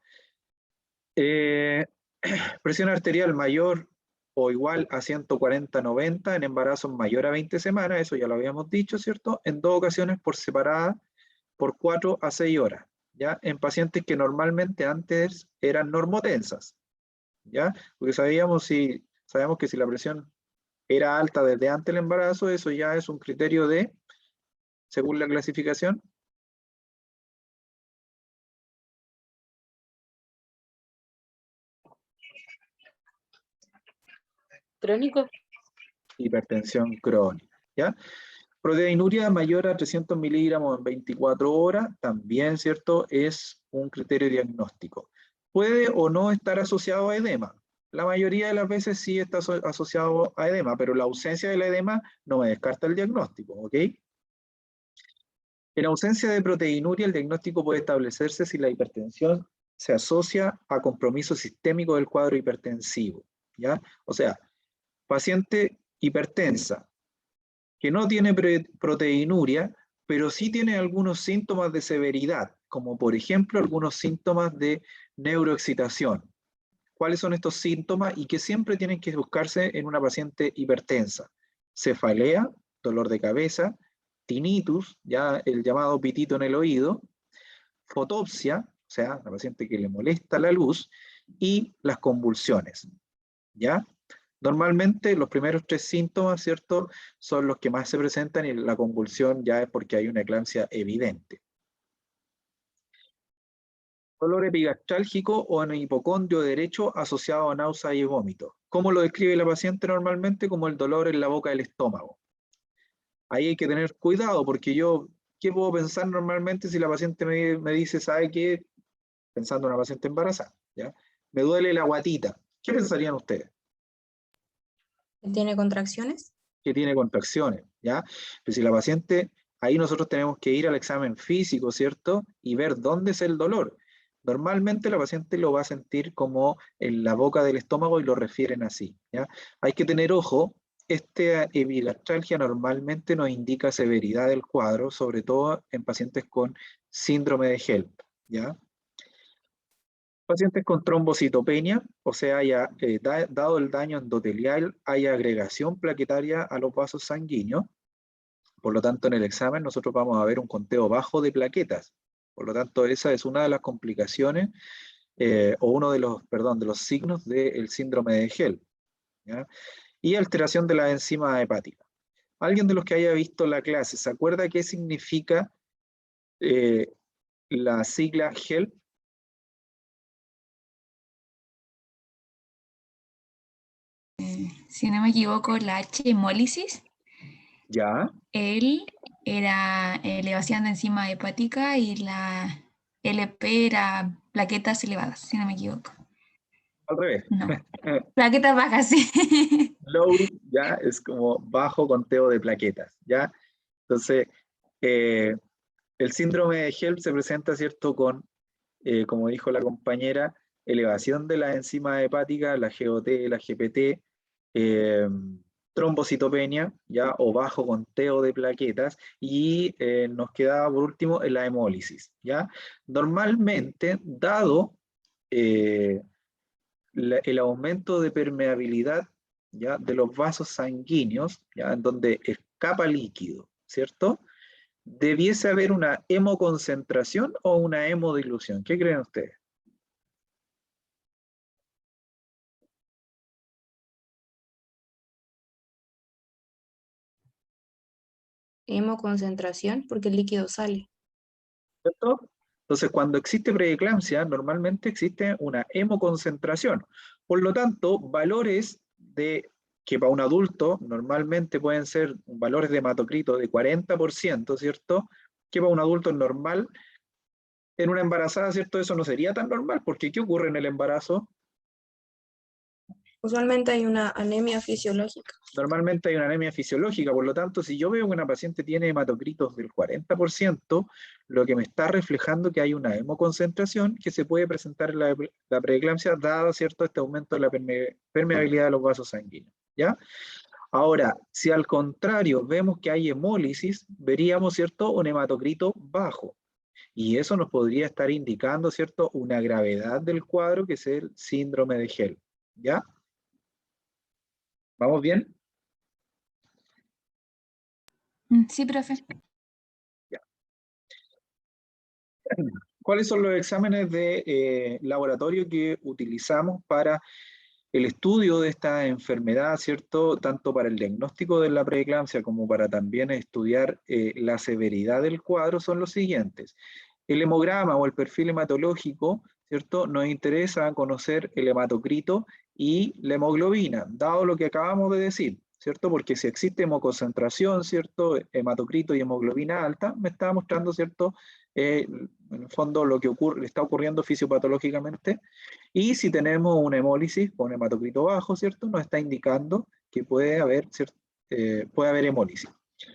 Presión arterial mayor o igual a 140/90 en embarazos mayor a 20 semanas, eso ya lo habíamos dicho, ¿cierto? En 2 ocasiones por separada por 4 a 6 horas, ¿ya? En pacientes que normalmente antes eran normotensas, ¿ya? Porque sabíamos que si la presión era alta desde antes del embarazo, eso ya es un criterio de, según la clasificación, Crónico. hipertensión crónica, ¿ya? Proteinuria mayor a 300 miligramos en 24 horas, también, ¿cierto? Es un criterio diagnóstico. Puede o no estar asociado a edema. La mayoría de las veces sí está asociado a edema, pero la ausencia del edema no me descarta el diagnóstico, ¿ok? En ausencia de proteinuria, el diagnóstico puede establecerse si la hipertensión se asocia a compromiso sistémico del cuadro hipertensivo, ¿ya? O sea, paciente hipertensa, que no tiene proteinuria, pero sí tiene algunos síntomas de severidad, como por ejemplo algunos síntomas de neuroexcitación. ¿Cuáles son estos síntomas y que siempre tienen que buscarse en una paciente hipertensa? Cefalea, dolor de cabeza, tinnitus, ya el llamado pitito en el oído, fotopsia, o sea, la paciente que le molesta la luz, y las convulsiones, ¿ya? Normalmente los primeros 3 síntomas, ¿cierto?, son los que más se presentan y la convulsión ya es porque hay una eclampsia evidente. Dolor epigastrálgico o en hipocondrio derecho asociado a náusea y vómito. ¿Cómo lo describe la paciente normalmente? Como el dolor en la boca del estómago. Ahí hay que tener cuidado porque yo, ¿qué puedo pensar normalmente si la paciente me dice, ¿sabe qué? Pensando en una paciente embarazada, ¿ya? Me duele la guatita. ¿Qué pensarían ustedes? ¿Tiene contracciones? Que tiene contracciones, ¿ya? Pero si la paciente, ahí nosotros tenemos que ir al examen físico, ¿cierto? Y ver dónde es el dolor. Normalmente la paciente lo va a sentir como en la boca del estómago y lo refieren así, ¿ya? Hay que tener ojo, esta epigastralgia normalmente nos indica severidad del cuadro, sobre todo en pacientes con síndrome de HELLP, ¿ya? Pacientes con trombocitopenia, o sea, dado el daño endotelial, hay agregación plaquetaria a los vasos sanguíneos. Por lo tanto, en el examen nosotros vamos a ver un conteo bajo de plaquetas. Por lo tanto, esa es una de las complicaciones, o uno de los signos del síndrome de HELLP, ¿ya? Y alteración de la enzima hepática. ¿Alguien de los que haya visto la clase se acuerda qué significa la sigla HELP? Si no me equivoco, la H hemólisis. Ya. L era elevación de enzima hepática y la LP era plaquetas elevadas, si no me equivoco. Al revés. No, plaquetas bajas, sí. Low ya es como bajo conteo de plaquetas, ¿ya? Entonces, el síndrome de HELP se presenta, ¿cierto?, con, como dijo la compañera, elevación de la enzima hepática, la GOT, la GPT, trombocitopenia, ¿ya?, o bajo conteo de plaquetas, y nos quedaba por último la hemólisis, ¿ya? Normalmente, dado el aumento de permeabilidad, ¿ya?, de los vasos sanguíneos, ¿ya?, en donde escapa líquido, ¿cierto?, debiese haber una hemoconcentración o una hemodilución. ¿Qué creen ustedes? Hemoconcentración, porque el líquido sale. ¿Cierto? Entonces, cuando existe preeclampsia, normalmente existe una hemoconcentración. Por lo tanto, valores que para un adulto normalmente pueden ser valores de hematocrito de 40%, ¿cierto?, que para un adulto es normal. En una embarazada, ¿cierto?, eso no sería tan normal, porque ¿qué ocurre en el embarazo? Usualmente hay una anemia fisiológica. Normalmente hay una anemia fisiológica, por lo tanto, si yo veo que una paciente tiene hematocritos del 40%, lo que me está reflejando que hay una hemoconcentración que se puede presentar en la preeclampsia, dado, ¿cierto?, este aumento de la permeabilidad de los vasos sanguíneos, ¿ya? Ahora, si al contrario vemos que hay hemólisis, veríamos, ¿cierto?, un hematocrito bajo. Y eso nos podría estar indicando, ¿cierto?, una gravedad del cuadro, que es el síndrome de Hell. ¿Ya? ¿Vamos bien? Sí, profe. Ya. ¿Cuáles son los exámenes de laboratorio que utilizamos para el estudio de esta enfermedad, ¿cierto? Tanto para el diagnóstico de la preeclampsia como para también estudiar la severidad del cuadro? Son los siguientes. El hemograma o el perfil hematológico, ¿cierto? Nos interesa conocer el hematocrito y la hemoglobina, dado lo que acabamos de decir, ¿cierto? Porque si existe hemoconcentración, ¿cierto?, hematocrito y hemoglobina alta, me está mostrando, ¿cierto?, en el fondo lo que está ocurriendo fisiopatológicamente. Y si tenemos una hemólisis con hematocrito bajo, ¿cierto?, nos está indicando que puede haber hemólisis.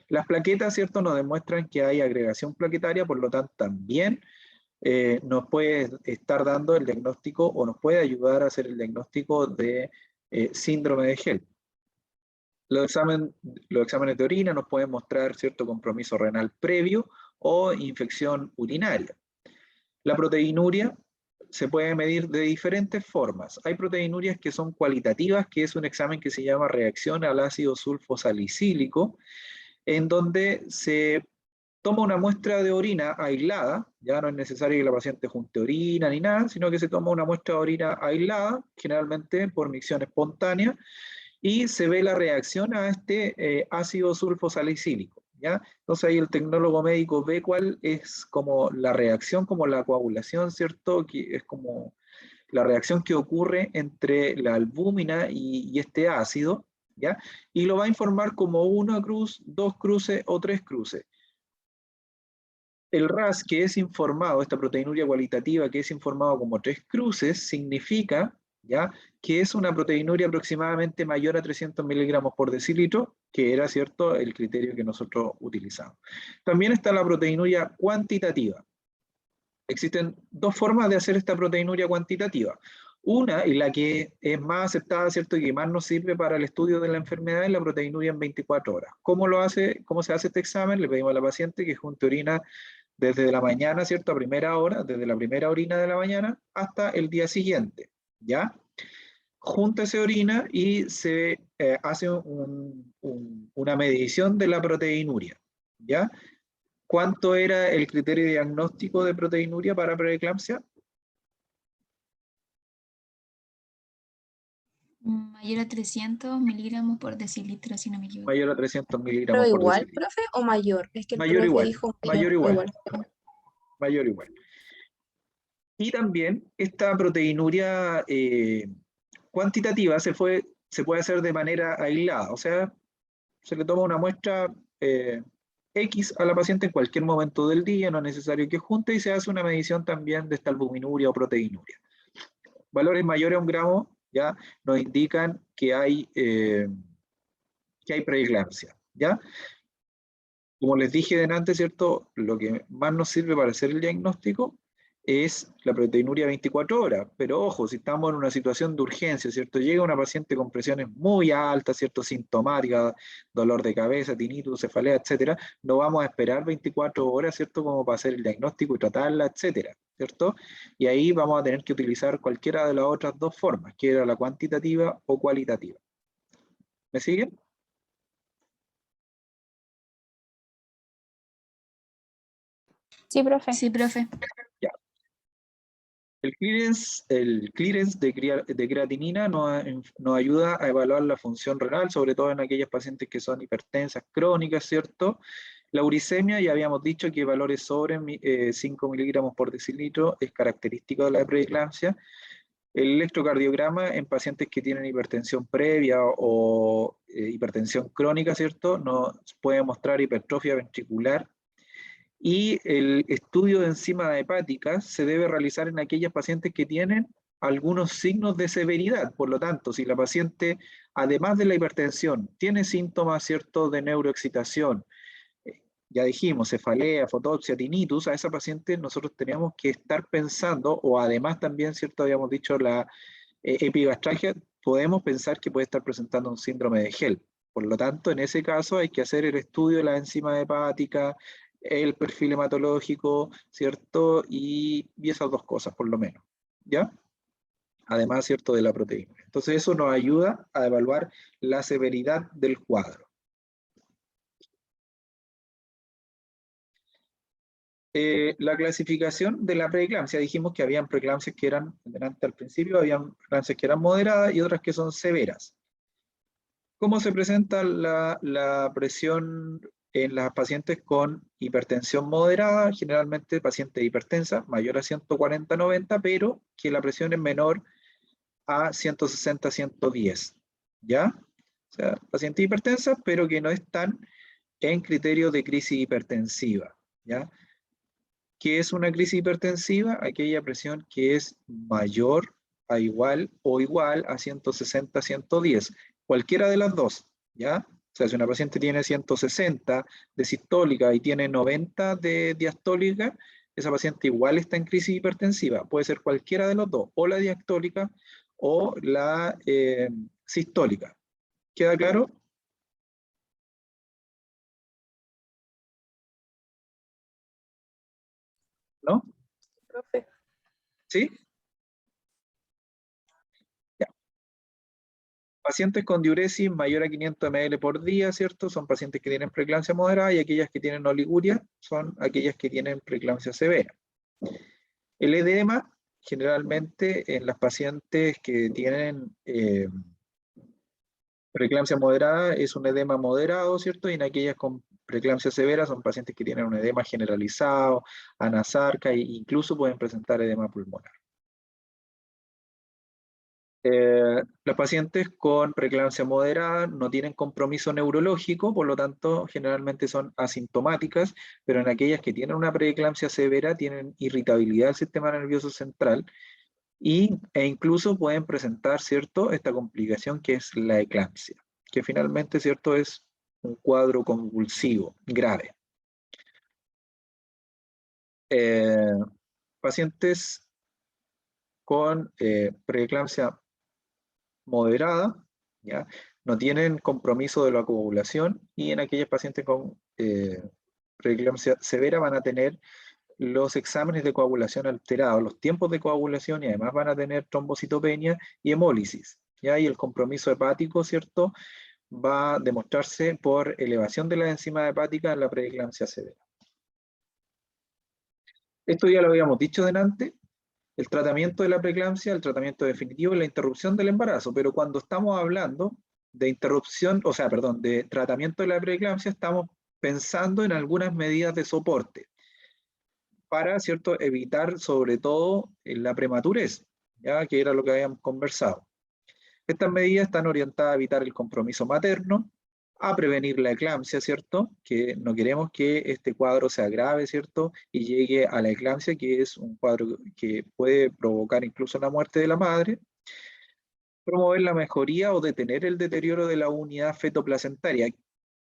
Las plaquetas, ¿cierto?, nos demuestran que hay agregación plaquetaria, por lo tanto también nos puede estar dando el diagnóstico, o nos puede ayudar a hacer el diagnóstico de síndrome de Hell. Los exámenes de orina nos pueden mostrar cierto compromiso renal previo o infección urinaria. La proteinuria se puede medir de diferentes formas. Hay proteinurias que son cualitativas, que es un examen que se llama reacción al ácido sulfosalicílico, en donde se toma una muestra de orina aislada, ya no es necesario que la paciente junte orina ni nada, sino que se toma una muestra de orina aislada, generalmente por micción espontánea, y se ve la reacción a este ácido sulfosalicílico, ¿ya? Entonces ahí el tecnólogo médico ve cuál es como la reacción, como la coagulación, ¿cierto? Que es como la reacción que ocurre entre la albúmina y este ácido, ¿ya? Y lo va a informar como una cruz, 2 cruces o 3 cruces. El RAS que es informado, esta proteinuria cualitativa que es informado como 3 cruces, significa, ¿ya?, que es una proteinuria aproximadamente mayor a 300 miligramos por decilitro, que era, ¿cierto?, el criterio que nosotros utilizamos. También está la proteinuria cuantitativa. Existen 2 formas de hacer esta proteinuria cuantitativa. Una, y la que es más aceptada, ¿cierto?, y que más nos sirve para el estudio de la enfermedad, es la proteinuria en 24 horas. ¿Cómo se hace este examen? Le pedimos a la paciente que junte orina desde la mañana, ¿cierto?, a primera hora, desde la primera orina de la mañana hasta el día siguiente, ¿ya? Junta esa orina y se hace una medición de la proteinuria, ¿ya? ¿Cuánto era el criterio diagnóstico de proteinuria para preeclampsia? Mayor a 300 miligramos por decilitro, si no me equivoco. Mayor a 300 ¿Pero miligramos por igual, decilitro. profe, o mayor? Es que el Mayor profe igual, dijo mayor mayor o igual, igual. mayor igual. Y también esta proteinuria cuantitativa se puede hacer de manera aislada, o sea, se le toma una muestra X a la paciente en cualquier momento del día, no es necesario que junte, y se hace una medición también de esta albuminuria o proteinuria. Valores mayores a 1 gramo ya nos indican que hay preeclampsia, ¿ya? Como les dije delante, ¿cierto?, lo que más nos sirve para hacer el diagnóstico es la proteinuria 24 horas, pero ojo, si estamos en una situación de urgencia, ¿cierto?, llega una paciente con presiones muy altas, ¿cierto?, sintomática, dolor de cabeza, tinnitus, cefalea, etcétera, no vamos a esperar 24 horas, ¿cierto?, como para hacer el diagnóstico y tratarla, etcétera, ¿cierto? Y ahí vamos a tener que utilizar cualquiera de las otras 2 formas, que era la cuantitativa o cualitativa. ¿Me siguen? Sí, profe. Sí, profe. Ya. El clearance de creatinina nos ayuda a evaluar la función renal, sobre todo en aquellas pacientes que son hipertensas crónicas, ¿cierto? La uricemia, ya habíamos dicho que valores sobre 5 miligramos por decilitro es característico de la preeclampsia. El electrocardiograma en pacientes que tienen hipertensión previa o hipertensión crónica, ¿cierto?, nos puede mostrar hipertrofia ventricular. Y el estudio de enzimas hepáticas se debe realizar en aquellas pacientes que tienen algunos signos de severidad. Por lo tanto, si la paciente, además de la hipertensión, tiene síntomas, ¿cierto?, de neuroexcitación, ya dijimos, cefalea, fotoxia, tinnitus, a esa paciente nosotros tenemos que estar pensando, o además también, ¿cierto?, habíamos dicho la epigastralgia, podemos pensar que puede estar presentando un síndrome de Hell. Por lo tanto, en ese caso hay que hacer el estudio de la enzima hepática, el perfil hematológico, ¿cierto? Y esas dos cosas, por lo menos, ¿ya? Además, ¿cierto?, de la proteína. Entonces, eso nos ayuda a evaluar la severidad del cuadro. La clasificación de la preeclampsia, dijimos que habían preeclampsias que eran, delante al principio, habían preeclampsias que eran moderadas y otras que son severas. ¿Cómo se presenta la presión en las pacientes con hipertensión moderada? Generalmente paciente hipertensa, mayor a 140/90, pero que la presión es menor a 160/110, ¿ya? O sea, paciente hipertensa, pero que no están en criterio de crisis hipertensiva, ¿ya? ¿Qué es una crisis hipertensiva? Aquella presión que es mayor a igual o igual a 160/110, cualquiera de las dos, ¿ya? O sea, si una paciente tiene 160 de sistólica y tiene 90 de diastólica, esa paciente igual está en crisis hipertensiva. Puede ser cualquiera de los dos, o la diastólica o la sistólica. ¿Queda claro? ¿No? Profe. ¿Sí? Ya. Pacientes con diuresis mayor a 500 ml por día, ¿cierto? Son pacientes que tienen preeclampsia moderada, y aquellas que tienen oliguria son aquellas que tienen preeclampsia severa. El edema, generalmente en las pacientes que tienen preeclampsia moderada, es un edema moderado, ¿cierto? Y en aquellas con preeclampsia severa son pacientes que tienen un edema generalizado, anasarca, e incluso pueden presentar edema pulmonar. Los pacientes con preeclampsia moderada no tienen compromiso neurológico, por lo tanto generalmente son asintomáticas, pero en aquellas que tienen una preeclampsia severa tienen irritabilidad del sistema nervioso central e incluso pueden presentar, ¿cierto?, esta complicación que es la eclampsia, que finalmente, ¿cierto?, es un cuadro convulsivo grave. Pacientes con preeclampsia moderada, ¿ya?, no tienen compromiso de la coagulación, y en aquellos pacientes con preeclampsia severa van a tener los exámenes de coagulación alterados, los tiempos de coagulación, y además van a tener trombocitopenia y hemólisis, ¿ya? Y el compromiso hepático, ¿cierto?, va a demostrarse por elevación de la enzima hepática en la preeclampsia severa. Esto ya lo habíamos dicho delante. El tratamiento de la preeclampsia, el tratamiento definitivo es la interrupción del embarazo, pero cuando estamos hablando de interrupción, o sea, perdón, de tratamiento de la preeclampsia, estamos pensando en algunas medidas de soporte para, ¿cierto?, evitar sobre todo la prematurez, ¿ya?, que era lo que habíamos conversado. Estas medidas están orientadas a evitar el compromiso materno, a prevenir la eclampsia, ¿cierto?, que no queremos que este cuadro se agrave, ¿cierto?, y llegue a la eclampsia, que es un cuadro que puede provocar incluso la muerte de la madre. Promover la mejoría o detener el deterioro de la unidad fetoplacentaria.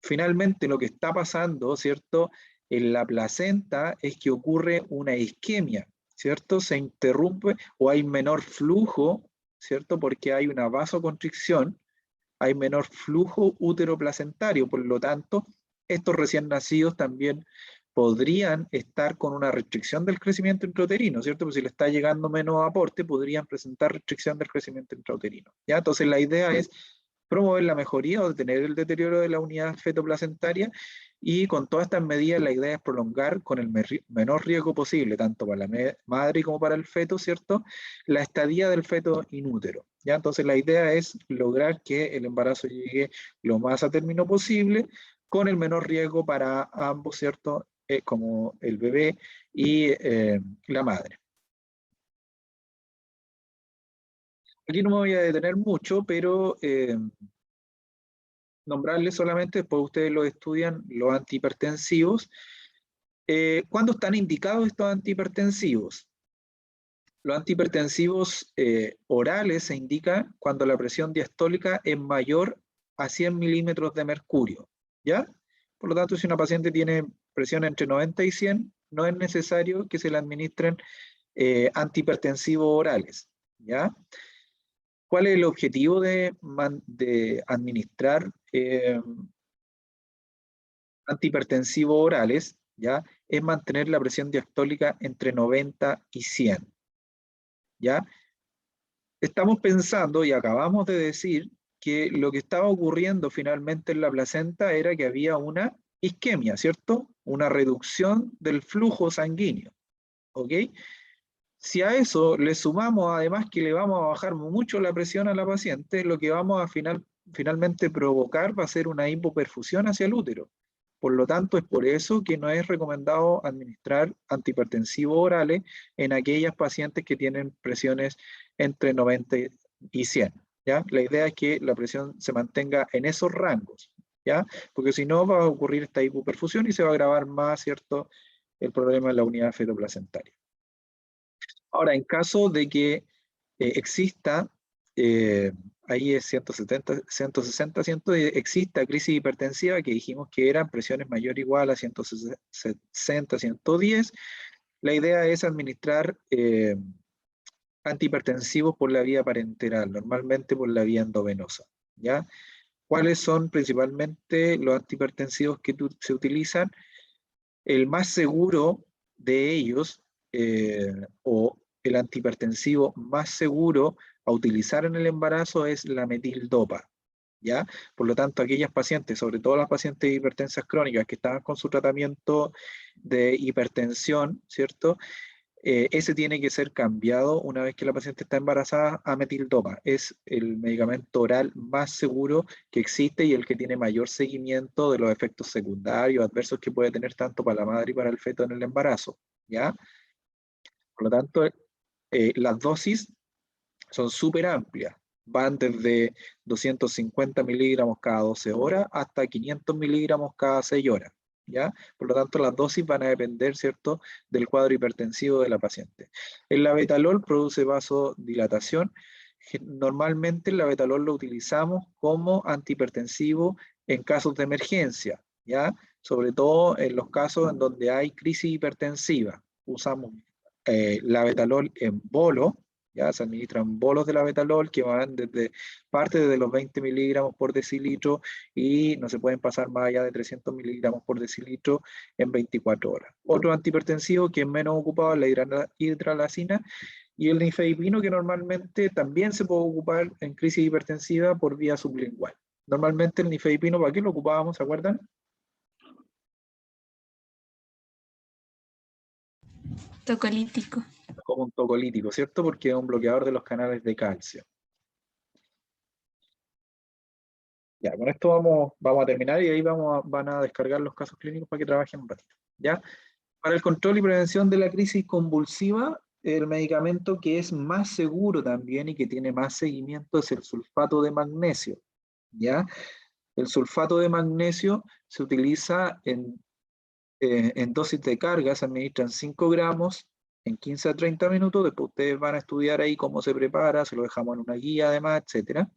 Finalmente, lo que está pasando, ¿cierto?, en la placenta es que ocurre una isquemia, ¿cierto? Se interrumpe o hay menor flujo, ¿cierto?, porque hay una vasoconstricción, hay menor flujo útero-placentario. Por lo tanto, estos recién nacidos también podrían estar con una restricción del crecimiento intrauterino, ¿cierto? Pues si le está llegando menos aporte, podrían presentar restricción del crecimiento intrauterino, ¿ya? Entonces la idea es promover la mejoría o detener el deterioro de la unidad fetoplacentaria, y con todas estas medidas la idea es prolongar con el menor riesgo posible, tanto para la madre como para el feto, ¿cierto?, la estadía del feto inútero, ¿ya? Entonces la idea es lograr que el embarazo llegue lo más a término posible, con el menor riesgo para ambos, ¿cierto?, como el bebé y la madre. Aquí no me voy a detener mucho, pero nombrarles solamente, después ustedes lo estudian, los antihipertensivos. ¿Cuándo están indicados estos antihipertensivos? Los antihipertensivos orales se indican cuando la presión diastólica es mayor a 100 milímetros de mercurio, ¿ya? Por lo tanto, si una paciente tiene presión entre 90 y 100, no es necesario que se le administren antihipertensivos orales, ¿ya? ¿Cuál es el objetivo de administrar antihipertensivos orales? ¿Ya? Es mantener la presión diastólica entre 90 y 100. ¿Ya? Estamos pensando, y acabamos de decir, que lo que estaba ocurriendo finalmente en la placenta era que había una isquemia, ¿cierto? Una reducción del flujo sanguíneo, ¿ok? Si a eso le sumamos además que le vamos a bajar mucho la presión a la paciente, lo que vamos a finalmente provocar va a ser una hipoperfusión hacia el útero. Por lo tanto, es por eso que no es recomendado administrar antihipertensivos orales en aquellas pacientes que tienen presiones entre 90 y 100. ¿Ya? La idea es que la presión se mantenga en esos rangos, ¿ya? Porque si no va a ocurrir esta hipoperfusión y se va a agravar más, ¿cierto?, el problema en la unidad fetoplacentaria. Ahora, en caso de que exista, ahí es 170, 160, exista crisis hipertensiva, que dijimos que eran presiones mayor o igual a 160, 110, la idea es administrar antihipertensivos por la vía parenteral, normalmente por la vía endovenosa, ¿ya? ¿Cuáles son principalmente los antihipertensivos que se utilizan? El más seguro de ellos, o el antihipertensivo más seguro a utilizar en el embarazo, es la metildopa, ¿ya? Por lo tanto, aquellas pacientes, sobre todo las pacientes hipertensas crónicas que estaban con su tratamiento de hipertensión, ¿cierto?, ese tiene que ser cambiado una vez que la paciente está embarazada a metildopa. Es el medicamento oral más seguro que existe y el que tiene mayor seguimiento de los efectos secundarios, adversos que puede tener tanto para la madre y para el feto en el embarazo, ¿ya? Por lo tanto, las dosis son súper amplias. Van desde 250 miligramos cada 12 horas hasta 500 miligramos cada 6 horas. ¿Ya? Por lo tanto, las dosis van a depender, ¿cierto?, del cuadro hipertensivo de la paciente. El labetalol produce vasodilatación. Normalmente el labetalol lo utilizamos como antihipertensivo en casos de emergencia, ¿ya? Sobre todo en los casos en donde hay crisis hipertensiva. Usamos labetalol en bolo, ¿ya? Se administran bolos de labetalol que van parte de los 20 miligramos por decilitro y no se pueden pasar más allá de 300 miligramos por decilitro en 24 horas. Otro antihipertensivo que es menos ocupado es la hidralazina y el nifedipino, que normalmente también se puede ocupar en crisis hipertensiva por vía sublingual. Normalmente el nifedipino, ¿para qué lo ocupábamos? ¿Se acuerdan? Tocolítico. Como un tocolítico, ¿cierto? Porque es un bloqueador de los canales de calcio. Ya, con esto vamos a terminar y ahí van a descargar los casos clínicos para que trabajen un ratito. ¿Ya? Para el control y prevención de la crisis convulsiva, el medicamento que es más seguro también y que tiene más seguimiento es el sulfato de magnesio. ¿Ya? El sulfato de magnesio se utiliza en dosis de carga, se administran 5 gramos en 15 a 30 minutos, después ustedes van a estudiar ahí cómo se prepara, se lo dejamos en una guía además, etc.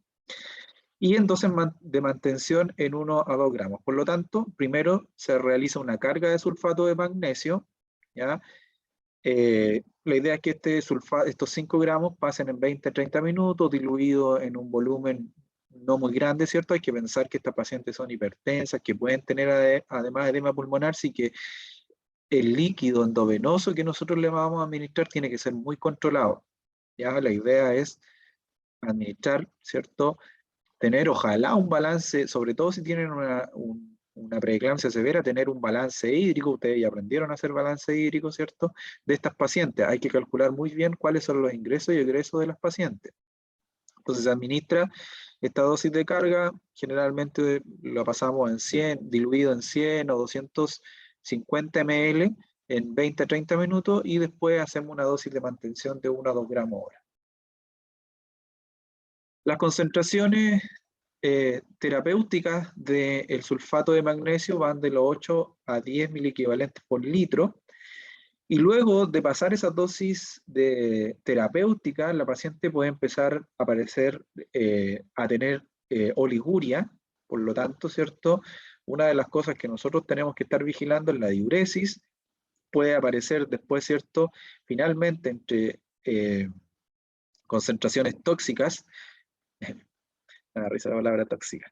Y en dosis de mantención en 1 a 2 gramos. Por lo tanto, primero se realiza una carga de sulfato de magnesio, ¿ya? La idea es que estos 5 gramos pasen en 20 a 30 minutos, diluidos en un volumen no muy grande, ¿cierto? Hay que pensar que estas pacientes son hipertensas, que pueden tener además edema pulmonar, así que el líquido endovenoso que nosotros le vamos a administrar tiene que ser muy controlado. ¿Ya? La idea es administrar, ¿cierto?, tener ojalá un balance, sobre todo si tienen una preeclampsia severa, tener un balance hídrico. Ustedes ya aprendieron a hacer balance hídrico, ¿cierto?, de estas pacientes. Hay que calcular muy bien cuáles son los ingresos y egresos de las pacientes. Entonces se administra esta dosis de carga, generalmente lo pasamos en 100, diluido en 100 o 250 ml en 20 a 30 minutos y después hacemos una dosis de mantención de 1 a 2 gramos hora. Las concentraciones terapéuticas del sulfato de magnesio van de los 8 a 10 miliequivalentes por litro, y luego de pasar esas dosis terapéuticas, la paciente puede empezar a tener oliguria. Por lo tanto, ¿cierto?, una de las cosas que nosotros tenemos que estar vigilando es la diuresis. Puede aparecer después, ¿cierto?, finalmente entre concentraciones tóxicas Me da risa la palabra tóxica.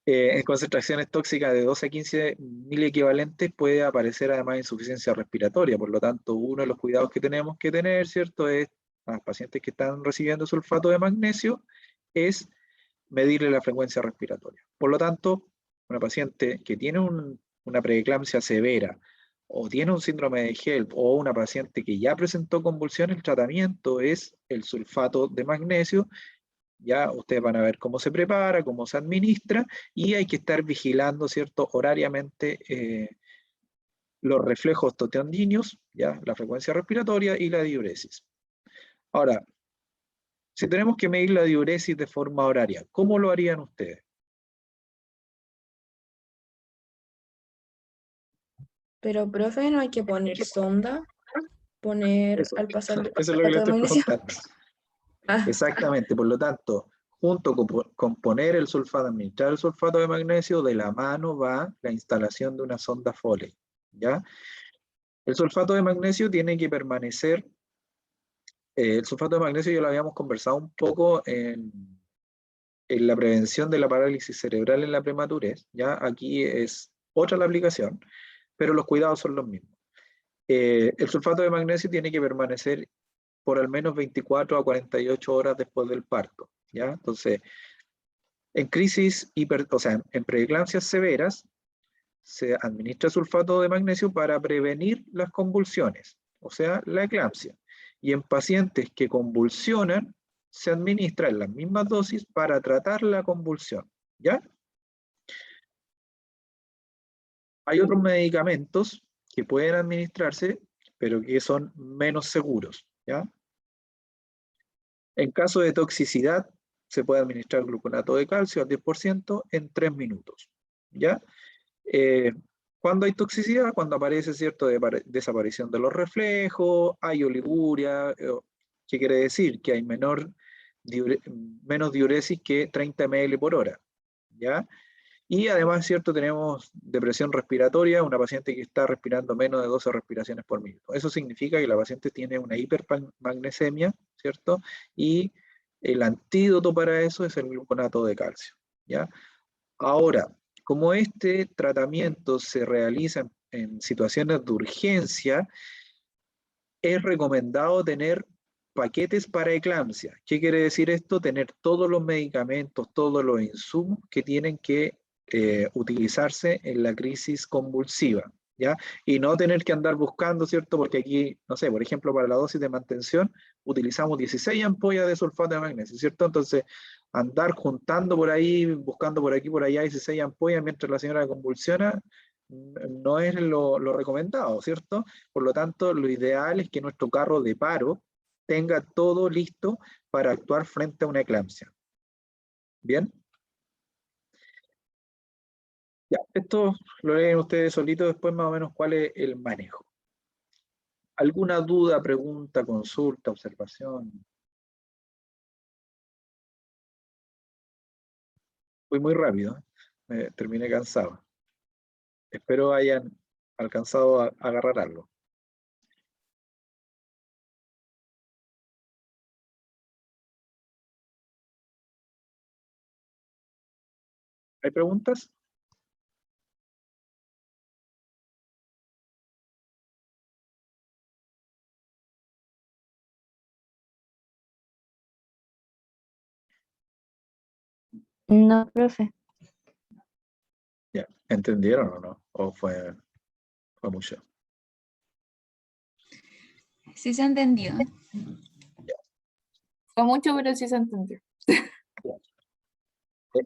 En concentraciones tóxicas de 12 a 15 miliequivalentes puede aparecer además insuficiencia respiratoria, por lo tanto uno de los cuidados que tenemos que tener, ¿cierto?, es a los pacientes que están recibiendo sulfato de magnesio, es medirle la frecuencia respiratoria. Por lo tanto, una paciente que tiene una preeclampsia severa o tiene un síndrome de HELP o una paciente que ya presentó convulsión, el tratamiento es el sulfato de magnesio. Ya ustedes van a ver cómo se prepara, cómo se administra, y hay que estar vigilando, ¿cierto?, horariamente los reflejos totiondíneos, ya, la frecuencia respiratoria y la diuresis. Ahora, si tenemos que medir la diuresis de forma horaria, ¿cómo lo harían ustedes? Pero, profe, no hay que poner sonda, poner Eso, al pasar el eso es lo que sulfato le de estoy magnesio. preguntando. Ah, Exactamente, por lo tanto, junto con poner el sulfato, administrar el sulfato de magnesio, de la mano va la instalación de una sonda Foley, ¿ya? El sulfato de magnesio tiene que permanecer, el sulfato de magnesio ya lo habíamos conversado un poco en la prevención de la parálisis cerebral en la prematurez, ¿ya? Aquí es otra la aplicación, pero los cuidados son los mismos. El sulfato de magnesio tiene que permanecer por al menos 24 a 48 horas después del parto, ¿ya? Entonces, en crisis, o sea, en preeclampsias severas, se administra sulfato de magnesio para prevenir las convulsiones, o sea, la eclampsia. Y en pacientes que convulsionan, se administra en las mismas dosis para tratar la convulsión, ¿ya? Hay otros medicamentos que pueden administrarse, pero que son menos seguros, ¿ya? En caso de toxicidad, se puede administrar gluconato de calcio al 10% en 3 minutos, ¿ya? Cuando hay toxicidad, cuando aparece, ¿cierto?, desaparición de los reflejos, hay oliguria, ¿qué quiere decir? Que hay menos diuresis que 30 ml por hora, ¿ya? Y además, ¿cierto?, tenemos depresión respiratoria, una paciente que está respirando menos de 12 respiraciones por minuto. Eso significa que la paciente tiene una hipermagnesemia, ¿cierto? Y el antídoto para eso es el gluconato de calcio, ¿ya? Ahora, como este tratamiento se realiza en situaciones de urgencia, es recomendado tener paquetes para eclampsia. ¿Qué quiere decir esto? Tener todos los medicamentos, todos los insumos que tienen que utilizarse en la crisis convulsiva, ¿ya? Y no tener que andar buscando, ¿cierto? Porque aquí, no sé, por ejemplo, para la dosis de mantención, utilizamos 16 ampollas de sulfato de magnesio, ¿cierto? Entonces, andar juntando por ahí, buscando por aquí, por allá 16 ampollas mientras la señora convulsiona, no es lo recomendado, ¿cierto? Por lo tanto, lo ideal es que nuestro carro de paro tenga todo listo para actuar frente a una eclampsia. ¿Bien? Ya, esto lo leen ustedes solitos después más o menos cuál es el manejo. ¿Alguna duda, pregunta, consulta, observación? Fui muy rápido, terminé cansado. Espero hayan alcanzado a agarrar algo. ¿Hay preguntas? No, profe. Ya, ¿entendieron o no? ¿O fue mucho? Sí se entendió. Fue mucho, pero sí se entendió.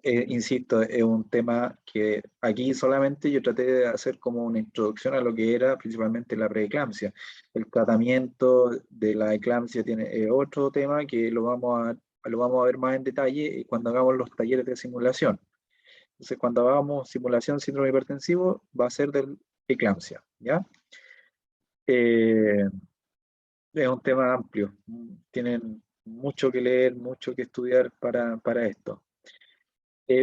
Insisto, es un tema que aquí solamente yo traté de hacer como una introducción a lo que era principalmente la preeclampsia. El tratamiento de la eclampsia tiene otro tema que lo vamos a ver más en detalle cuando hagamos los talleres de simulación. Entonces, cuando hagamos simulación síndrome hipertensivo, va a ser de eclampsia, ¿ya? Es un tema amplio. Tienen mucho que leer, mucho que estudiar para esto.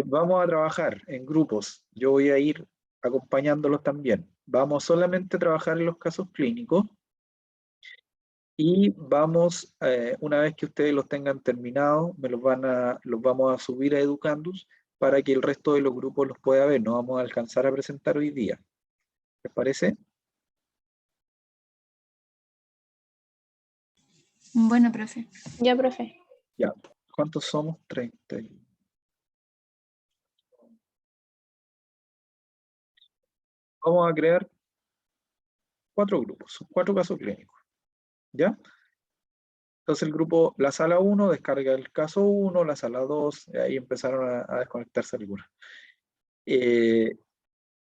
Vamos a trabajar en grupos. Yo voy a ir acompañándolos también. Vamos solamente a trabajar en los casos clínicos Y vamos, una vez que ustedes los tengan terminados, los vamos a subir a Educandus para que el resto de los grupos los pueda ver. No vamos a alcanzar a presentar hoy día. ¿Les parece? Bueno, profe. Ya, profe. Ya. ¿Cuántos somos? 30. Vamos a crear 4 grupos, 4 casos clínicos. ¿Ya? Entonces el grupo, la sala 1 descarga el caso 1, la sala 2, ahí empezaron a desconectarse algunas.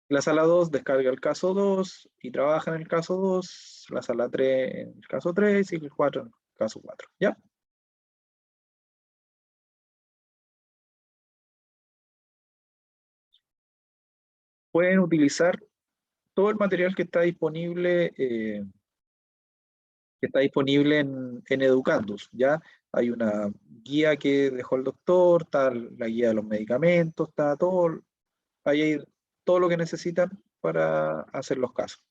La sala 2 descarga el caso 2 y trabaja en el caso 2, la sala 3 en el caso 3 y el 4 en el caso 4. ¿Ya? Pueden utilizar todo el material que está disponible en Educandus, ¿ya? Hay una guía que dejó el doctor, está la guía de los medicamentos, está todo, ahí hay todo lo que necesitan para hacer los casos.